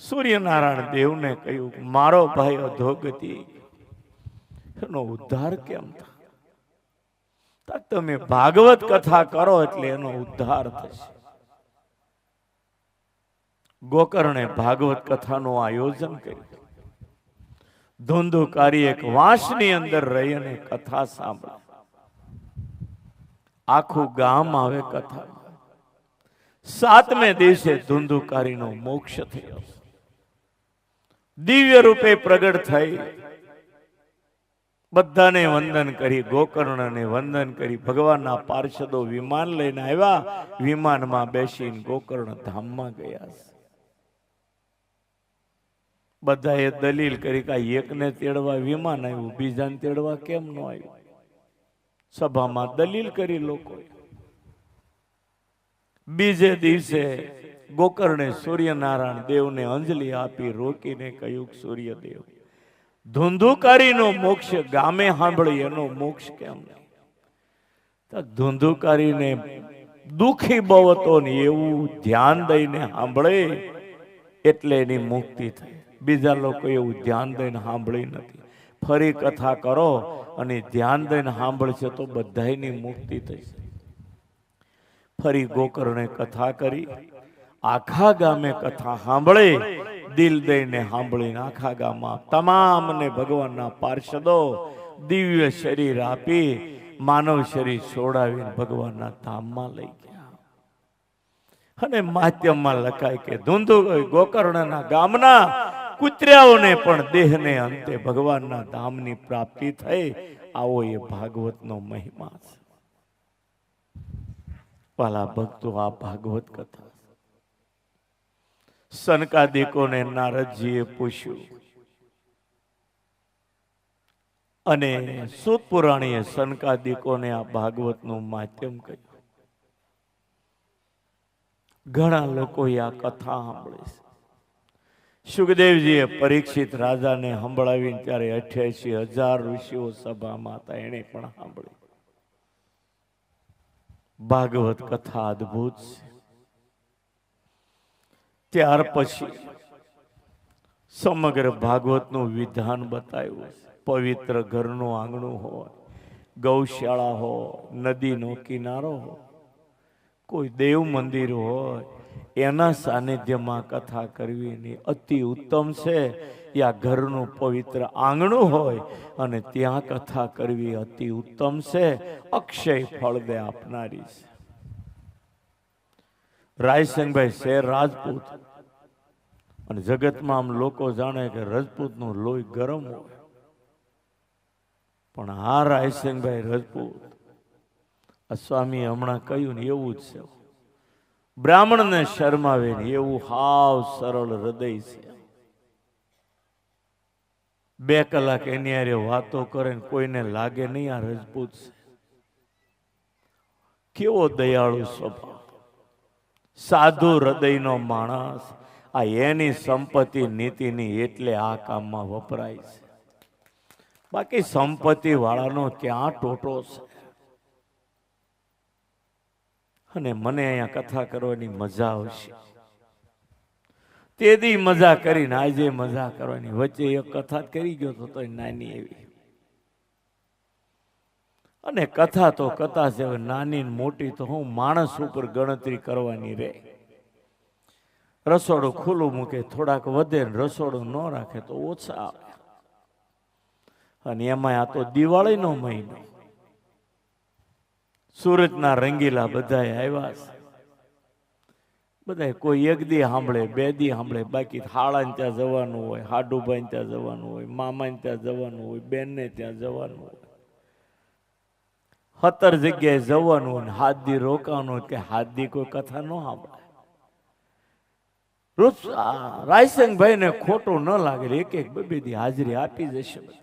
[SPEAKER 6] સૂર્યનારાયણ દેવને કહ્યું, મારો ભાઈ અધોગતિ, એનો ઉદ્ધાર કેમ થાય? તમે ભાગવત કથા કરો એટલે એનો ઉદ્ધાર થશે. ગોકર્ણે ભાગવત કથાનું આયોજન કર્યું. ધુંધુકારી એક વાંસની અંદર રહી અને કથા સાંભળે. આખું ગામ આવે કથા. 7મે દિવસે ધુંધુકારીનો મોક્ષ થયો. દિવ્ય રૂપે પ્રગટ થઈ બધાને વંદન કરી, ગોકર્ણને વંદન કરી. ભગવાનના પાર્ષદો વિમાન લઈને આવ્યા. વિમાનમાં બેસીને ગોકર્ણ ધામમાં ગયા. બધાએ દલીલ કરી કે એકને તેડવા વિમાન આવ્યું, બીજાને તેડવા કેમ ન આવ્યું? સભામાં દલીલ કરી લોકોએ. બીજે દિવસે ગોકર્ણે સૂર્યનારાયણ દેવને અંજલિ આપી રોકીને કહ્યું, સૂર્યદેવ, ધુંધુકારીનો મોક્ષ ગામે સાંભળી, એનો મોક્ષ કેમ નહીં? ધુંધુકારીને દુખી બહુ હતો ને એવું ધ્યાન દઈને સાંભળે એટલે એની મુક્તિ થઈ. બીજા લોકો એવું ધ્યાન દઈને સાંભળી નથી. ફરી કથા કરો અને ધ્યાન દઈને સાંભળશે તો બધાની મુક્તિ થશે. ફરી ગોકર્ણે કથા કરી. આખા ગામે કથા સાંભળે, દિલ દઈને સાંભળીને આખા ગામમાં તમામને ભગવાનના પાર્ષદો દિવ્ય શરીર આપી માનવ શરીર છોડાવીને ભગવાનના ધામમાં લઈ ગયા. અને માધ્યમમાં લખાય કે ધુંધુ ગોકર્ણના ગામના કુતરાઓને પણ દેહને અંતે ભગવાનના ધામની પ્રાપ્તિ થઈ. આવો એ ભાગવતનો મહિમા છે. વાલા ભક્તો, આ ભાગવત કથા સનકાદિકોને નારદજીએ પૂછ્યું અને સૂત પુરાણીએ સનકાદિકોને આ ભાગવતનું માધ્યમ કહ્યું. ઘણા લોકોએ આ કથા સાંભળી છે. સુખદેવજીએ પરીક્ષિત રાજાને સંભળાવીને ત્યારે 88,000 ઋષિઓ સભામાં હતા, એને પણ સાંભળી. ભાગવત કથા અદ્ભુત છે. ત્યાર પછી સમગ્ર ભાગવતનું વિધાન બતાવ્યું છે. પવિત્ર ઘરનું આંગણું હોય, ગૌશાળા હોય, નદીનો કિનારો હોય, કોઈ દેવ મંદિર હોય, એના સાનિધ્યમાં કથા કરવી અતિ ઉત્તમ છે. યા ઘરનું પવિત્ર આંગણું હોય અને ત્યાં કથા કરવી અતિ ઉત્તમ છે. અક્ષય ફળ દે આપનારી છે. રાયસિંહભાઈ શેર રાજપૂત, અને જગતમાં આમ લોકો જાણે કે રાજપૂતનું લોહી ગરમ હોય, પણ આ રાયસિંહભાઈ રાજપૂત, આ સ્વામી હમણાં કહ્યું ને એવું જ છે. બ્રાહ્મણને શરમાવે ને એવું હાવ સરળ હૃદય છે. 2 કલાક એની હારે વાતો કરે ને કોઈને લાગે નહીં આ રાજપૂત છે. કેવો દયાળુ સ્વભાવ, સાધુ હૃદયનો માણસ. આ એની સંપત્તિ નીતિની એટલે આ કામમાં વપરાય છે. બાકી સંપત્તિ વાળાનો ક્યાં ટોટો છે? અને મને અહીંયા કથા કરવાની મજા આવશે. તેથી મજા કરીને આજે મજા કરવાની. વચ્ચે એક કથા કરી ગયો તો નાની એવી, અને કથા તો કથા છે. નાની ને મોટી તો હું માણસ ઉપર ગણતરી કરવાની રહે. રસોડું ખુલ્લું મૂકે થોડાક વધે, રસોડું ન રાખે તો ઓછા આવે. અને એમાં આ તો દિવાળીનો મહિનો, સુરતના રંગીલા બધા આવ્યા છે. બધા કોઈ 1 દી સાંભળે, 2 દી સાંભળે, બાકી હાળાને ત્યાં જવાનું હોય, હાડુભાઈ ત્યાં જવાનું હોય, મામાને ત્યાં જવાનું હોય, બેનને ત્યાં જવાનું હોય, 17 જગ્યાએ જવાનું હોય, 7 દી રોકાવાનું કે 7 દી કોઈ કથા ન સાંભળે. રોજ રાયસિંહભાઈ ને ખોટું ન લાગે, 1-2 દી હાજરી આપી જશે બધા.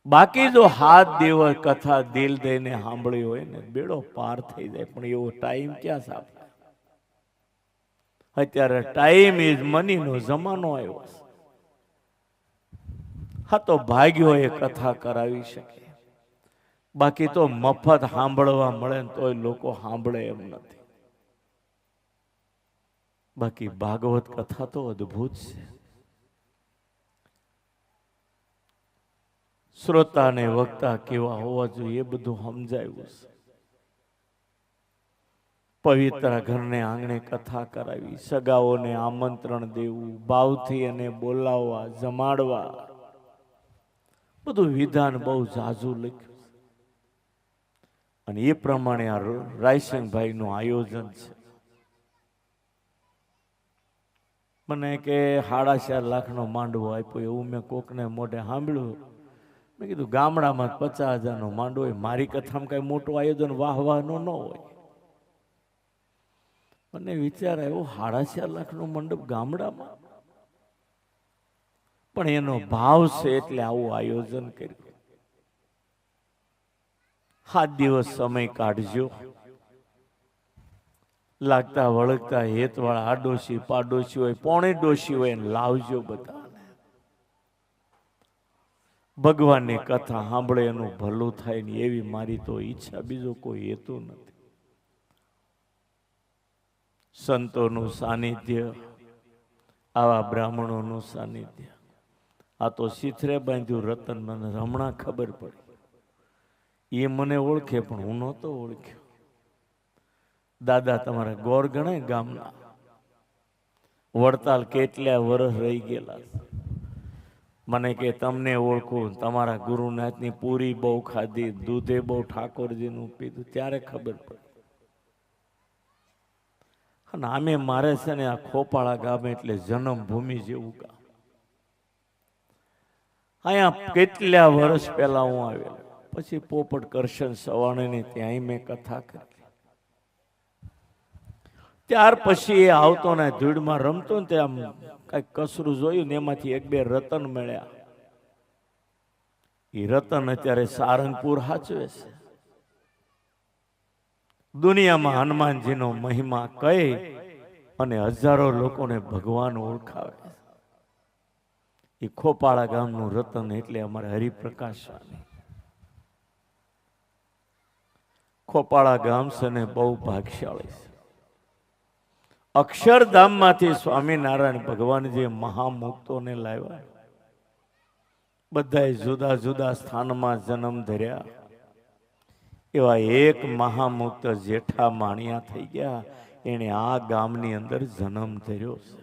[SPEAKER 6] બાકી જો 7 દિવસ કથા દિલ દઈને સાંભળી હોય ને બેડો પાર થઈ જાય. પણ એવો ટાઈમ ક્યાં છે આપણે? અત્યારે ટાઈમ ઇઝ મની નો જમાનો આવ્યો છે. હા તો ભાગ્યો એ કથા કરાવી શકે. બાકી તો મફત સાંભળવા મળે ને તોય લોકો સાંભળે એમ નથી. બાકી ભાગવત કથા તો અદ્ભુત છે. શ્રોતા ને વક્તા કેવા હોવા જોઈએ એ બધું સમજાયું છે. પવિત્ર ઘરને આંગણે કથા કરાવી, સગાઓને આમંત્રણ દેવું, ભાવથી એને બોલાવવા, જમાડવા, બધું વિધાન બહુ ઝાઝું લખ્યું છે. અને એ પ્રમાણે આ રાયસિંહભાઈ નું આયોજન છે. મને કે 4.5 લાખનો માંડવો આપ્યો એવું મેં કોકને મોઢે સાંભળ્યું. મેં કીધું ગામડામાં 50,000નો માંડવો હોય, મારી કથામાં કઈ મોટું આયોજન વાહવાનો ન હોય. મને વિચાર આવ્યો 4.5 લાખનો મંડપ ગામડામાં, પણ એનો ભાવ છે એટલે આવું આયોજન કર્યું. 7 દિવસ સમય કાઢજો. લાગતા વળગતા હેતવાળા આડોશી પાડોશી હોય, પોણે ડોશી હોય એને લાવજો બધાને. ભગવાનની કથા સાંભળે એનું ભલું થાય ને એવી મારી તો ઈચ્છા, બીજો કોઈ હેતુ નથી. સંતોનું સાનિધ્ય, આવા બ્રાહ્મણોનું સાનિધ્ય. આ તો શીથરે બાંધ્યું રતન, મને હમણાં ખબર પડી. એ મને ઓળખે પણ હું નહોતો ઓળખ્યો. દાદા તમારા ગોર ગણાય ગામના, વડતાલ કેટલા વર્ષ રહી ગયેલા. મને કે તમને ઓળખું, તમારા ગુરુનાથની પૂરી બહુ ખાધી, દૂધે બહુ ઠાકોરજીનું પીધું, ત્યારે ખબર પડી. અને આમે મારે છે ને આ ખોપાળા ગામ એટલે જન્મભૂમિ જેવું ગામ. અહીંયા કેટલા વર્ષ પહેલા હું આવેલો, પછી પોપટ કરશન સવાણીની ત્યાંય મેં કથા કરી. ત્યાર પછી એ આવતો ને ધૂળમાં રમતો ને ત્યાં કઈક કસરું જોયું ને એમાંથી 1-2 રતન મળ્યા. એ રતન અત્યારે સારંગપુર હાચવે છે. દુનિયામાં હનુમાનજીનો મહિમા કહી અને હજારો લોકોને ભગવાન ઓળખાવે. એ ખોપાળા ગામનું રતન એટલે અમારે હરિપ્રકાશ સ્વામી. ખોપાળા ગામ છે ને બહુ ભાગ્યશાળી છે. અક્ષરધામમાંથી સ્વામિનારાયણ ભગવાન જે મહામુક્તોને લાવ્યા, બધાએ જુદા જુદા સ્થાનમાં જન્મ ધર્યા. એવા એક મહામુક્ત જેઠા માણિયા થઈ ગયા, એને આ ગામની અંદર જન્મ ધર્યો છે.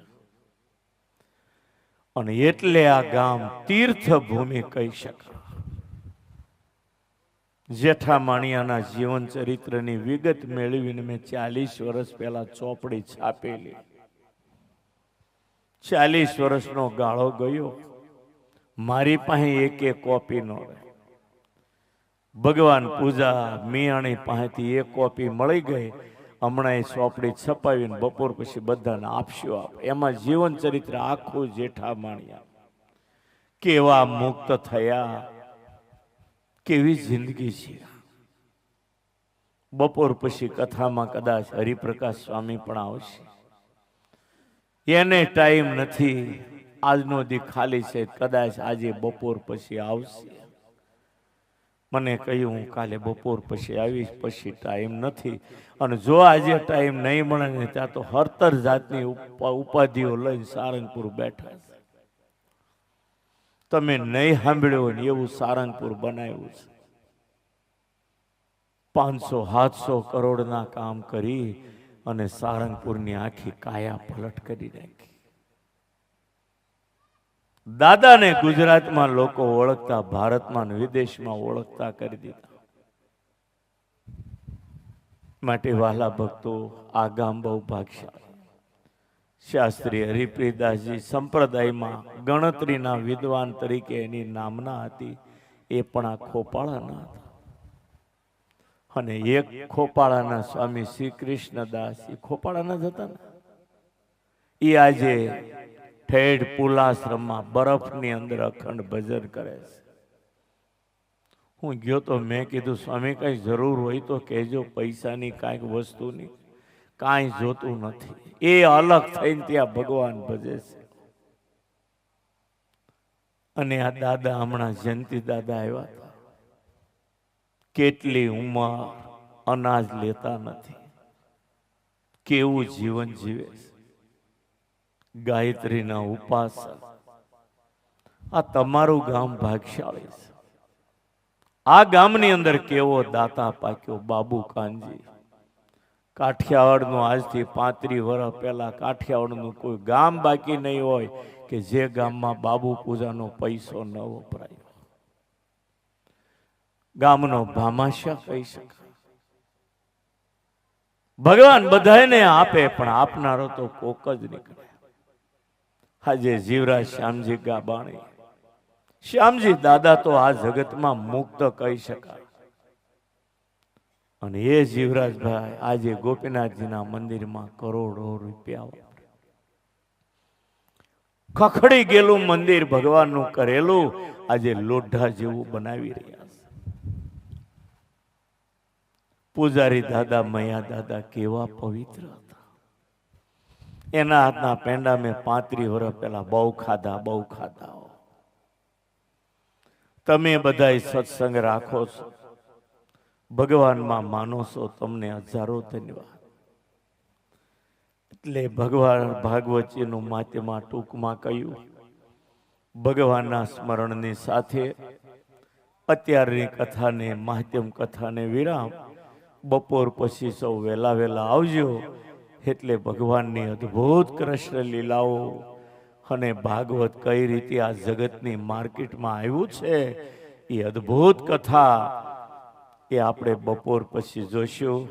[SPEAKER 6] અને એટલે આ ગામ તીર્થ ભૂમિ કહી શકાય. જેઠા માણિયાના જીવન ચરિત્રની વિગત મેળવીને મેં 40 વર્ષ પહેલા ચોપડી છાપેલી. 40 વર્ષનો ગાળો ગયો, મારી પાસે એક કોપી નો રહે. ભગવાન પૂજા મિયાણી પાસેથી એક કોપી મળી ગઈ. હમણાં એ ચોપડી છપાવીને બપોર પછી બધાને આપશો. એમાં જીવન ચરિત્ર આખું જેઠા માણિયા કેવા મુક્ત થયા, કેવી જિંદગી છે. બપોર પછી કથામાં કદાચ હરિપ્રકાશ સ્વામી પણ આવશે. એને ટાઈમ નથી, આજનો દી ખાલી છે, કદાચ આજે બપોર પછી આવશે. મને કહ્યું હું કાલે બપોર પછી આવીશ, પછી ટાઈમ નથી. અને જો આજે ટાઈમ નહીં મળે ને ત્યાં તો 70 જાતની ઉપાધિઓ લઈને સારંગપુર બેઠા છે. તમે નહીં સાંભળ્યો ને એવું સારંગપુર બનાવ્યું છે. 500-700 કરોડના કામ કરી અને સારંગપુરની આખી કાયા પલટ કરી નાખી. દાદાને ગુજરાતમાં લોકો ઓળખતા, ભારતમાં વિદેશમાં ઓળખતા કરી દીધા. માટે વહાલા ભક્તો, આ ગામ બહુ ભાગ્યશાળી. શાસ્ત્રી હરિપ્રિયદાસજી સંપ્રદાયમાં ગણતરીના વિદ્વાન તરીકે એની નામના હતી. એ પણ આ ખોપાળાના હતા. અને એક ખોપાળાના સ્વામી શ્રી કૃષ્ણદાસ એ ખોપાળાના જ હતા ને. એ આજે ઠેઠ પુલાશ્રમમાં બરફની અંદર અખંડ ભજન કરે છે. હું ગયો તો મેં કીધું સ્વામી કઈ જરૂર હોય તો કહેજો, પૈસાની કાંઈક વસ્તુની કાંઈ જોતું નથી. એ અલગ થઈને ત્યાં ભગવાન ભજે છે. અને આ દાદા હમણાં જયંતિ દાદા આવ્યા હતા. કેટલી ઉંમર અનાજ લેતા નથી, કેવું જીવન જીવે છે. ગાયત્રીના ઉપાસક, આ તમારું ગામ ભાગ્યશાળી છે. આ ગામની અંદર કેવો દાતા પાક્યો બાબુ કાનજી. કાઠિયાવાડનું આજથી 35 વર્ષ પહેલા કાઠિયાવાડનું કોઈ ગામ બાકી નહીં હોય કે જે ગામમાં બાબુ પૂજાનો પૈસો ન વપરાય. ગામનો ભામાશા કહી શકાય. ભગવાન બધાને આપે પણ આપનારો તો કોક જ નીકળે. આજે જીવરાજ શ્યામજી ગાબાણી, શ્યામજી દાદા તો આ જગતમાં મુક્ત કહી શકાય. અને એ જીવરાજભાઈ આજે ગોપીનાથજીના મંદિરમાં કરોડો રૂપિયા ખખડી ગયેલું મંદિર ભગવાનનું કરેલું આજે લોઢા જેવું બનાવી રહ્યા છે. પૂજારી દાદા મૈયા દાદા કેવા પવિત્ર હતા. એના હાથના પેંડા મેં 35 વર્ષ પહેલા બહુ ખાધા. તમે બધા સત્સંગ રાખો છો, ભગવાનમાં માનો છો, તમને હજારો ધન્યવાદ. એટલે ભગવાન ભાગવતજીનું માધ્યમાં ટૂંકમાં કહ્યું, ભગવાનના સ્મરણની સાથે અત્યારની કથાને માધ્યમ કથાને વિરામ. બપોર પછી સૌ વહેલા આવજો. એટલે ભગવાનની અદ્ભુત કૃષ્ણ લીલાઓ અને ભાગવત કઈ રીતે આ જગતની માર્કેટમાં આવ્યું છે એ અદ્ભુત કથા એ આપણે બપોર પછી જોશું.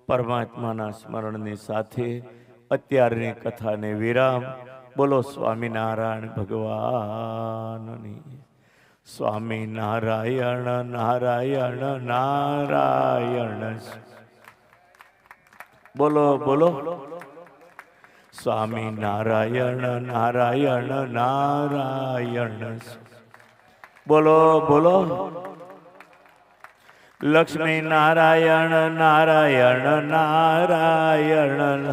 [SPEAKER 6] પરમાત્માના સ્મરણની સાથે અત્યારની કથાને વિરામ. બોલો સ્વામિનારાયણ ભગવાનની. સ્વામિનારાયણ નારાયણ નારાયણ. બોલો સ્વામિનારાયણ નારાયણ નારાયણ. બોલો લક્ષ્મી નારાયણ નારાયણ નારાયણ.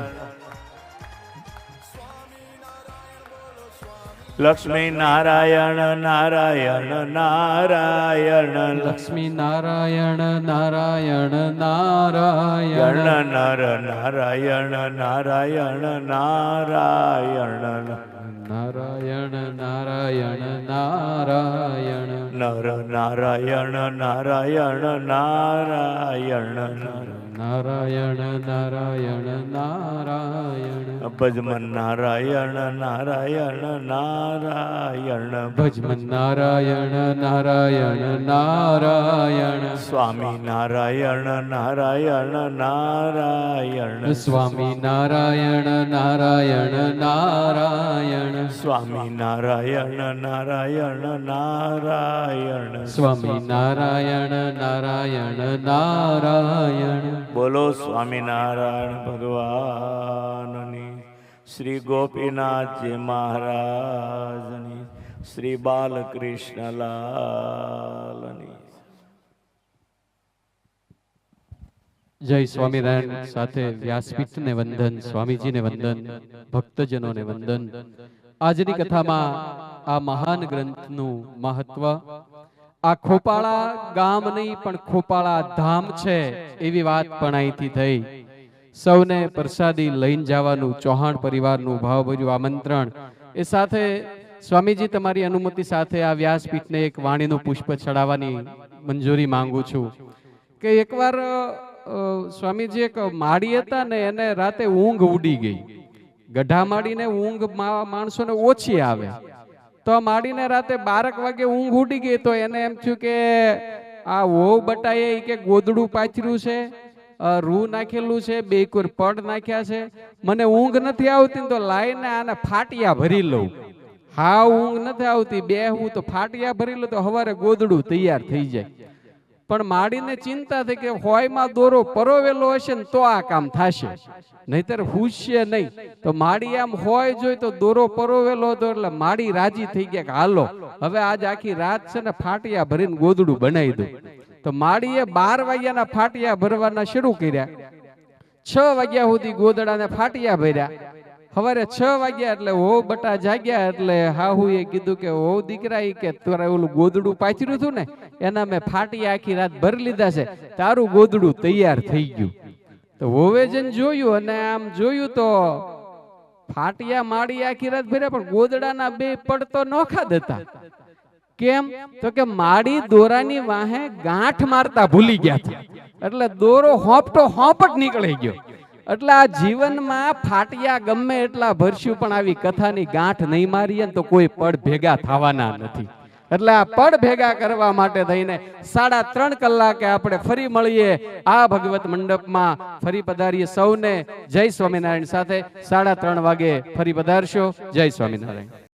[SPEAKER 6] લક્ષ્મી નારાયણ નારાયણ નારાયણ.
[SPEAKER 1] લક્ષ્મી નારાયણ નારાયણ નારાયણ.
[SPEAKER 6] નર નારાયણ નારાયણ નારાયણ.
[SPEAKER 1] નારાયણ નારાયણ નારાયણ.
[SPEAKER 6] નર નારાયણ નારાયણ નારાયણ.
[SPEAKER 1] નારાયણ નારાયણ નારાયણ.
[SPEAKER 6] ભજમન નારાયણ નારાયણ નારાયણ.
[SPEAKER 1] ભજમન નારાયણ નારાયણ નારાયણ.
[SPEAKER 6] સ્વામી નારાયણ નારાયણ નારાયણ.
[SPEAKER 1] સ્વામી નારાયણ નારાયણ નારાયણ.
[SPEAKER 6] સ્વામી નારાયણ નારાયણ નારાયણ.
[SPEAKER 1] સ્વામી નારાયણ નારાયણ નારાયણ.
[SPEAKER 6] બોલો સ્વામિનારાયણ ભગવાનની. શ્રી ગોપીનાથજી મહારાજની. શ્રી બાલકૃષ્ણલાલની.
[SPEAKER 1] જય સ્વામિનારાયણ. સાથે વ્યાસપીઠને વંદન, સ્વામીજીને વંદન, ભક્તજનોને વંદન. આજની કથામાં આ મહાન ગ્રંથનું મહત્વ, આ ખોપાળા ગામ નહીં પણ ખોપાળા ધામ છે એવી વાત પણ અહીંથી થઈ. સૌને પ્રસાદી લઈને જવાનું ચૌહાણ પરિવારનું ભાવભર્યું આમંત્રણ. એ સાથે સ્વામીજી તમારી અનુમતિ સાથે આ વ્યાસપીઠને એક વાણીનું પુષ્પ ચડાવવાની મંજૂરી માંગુ છું કે એકવાર સ્વામીજી એક માળી હતા ને એને રાતે ઊંઘ ઉડી ગઈ. ગઢા માડીને ઊંઘ માણસોને ઓછી આવે તો માડીને રાતે 12 વાગે ઊંઘ ઉડી ગઈ તો એને એમ થયું કે આ વહુ બટાએ કે ગોદડું પાથર્યું છે, રૂ નાખેલું છે, બે કોર પડ નાખ્યા છે, મને ઊંઘ નથી આવતી તો લાઈને આને ફાટિયા ભરી લઉં. હા ઊંઘ નથી આવતી, બે હું તો ફાટિયા ભરી લઉં તો સવારે ગોદડું તૈયાર થઈ જાય. પણ માડીને ચિંતા થઈ કે હોયમાં દોરો પરોવેલો હશે ને તો આ કામ થશે, નહીતર હુશે નહીં. તો માડી આમ હોય જોઈ તો દોરો પરોવેલો હતો એટલે માડી રાજી થઈ ગયા કે હાલો હવે આજ આખી રાત છે ને ફાટિયા ભરીને ગોદડું બનાવી દઉં. તો માડીએ 12 વાગ્યાના ફાટિયા ભરવાના શરૂ કર્યા. 6 વાગ્યા સુધી ગોદડાને ફાટિયા ભર્યા. સવારે 6 વાગ્યા એટલે હો બટા જાગ્યા એટલે હાહુએ કીધું કે હો દીકરા ઈ કે તારે ઓલું ગોદડું પાથર્યું હતું ને એના મેં ફાટી આખી રાત ભરી લીધા છે, તારું ગોદડું તૈયાર થઈ ગયું. તો હોવે જઈને જોયું અને આમ જોયું તો ફાટિયા માડી આખી રાત ભર્યા પણ ગોદડાના 2 પડ તો નોખા દેતા. કેમ? તો કે માડી દોરાની વાહે ગાંઠ મારતા ભૂલી ગયા હતા એટલે દોરો હોપટો હોપ જ નીકળી ગયો. એટલે આ જીવનમાં ફાટિયા ગમે એટલા ભરશું પણ આવી કથાની ગાંઠ નહીં મારીએ તો કોઈ પડ ભેગા થવાના નથી. એટલે આ પડ ભેગા કરવા માટે થઈને 3.5 કલાકે આપણે ફરી મળીએ આ ભગવત મંડપમાં, ફરી પધારીએ સૌને. જય સ્વામિનારાયણ સાથે 3:30 વાગે ફરી પધારશો. જય સ્વામિનારાયણ.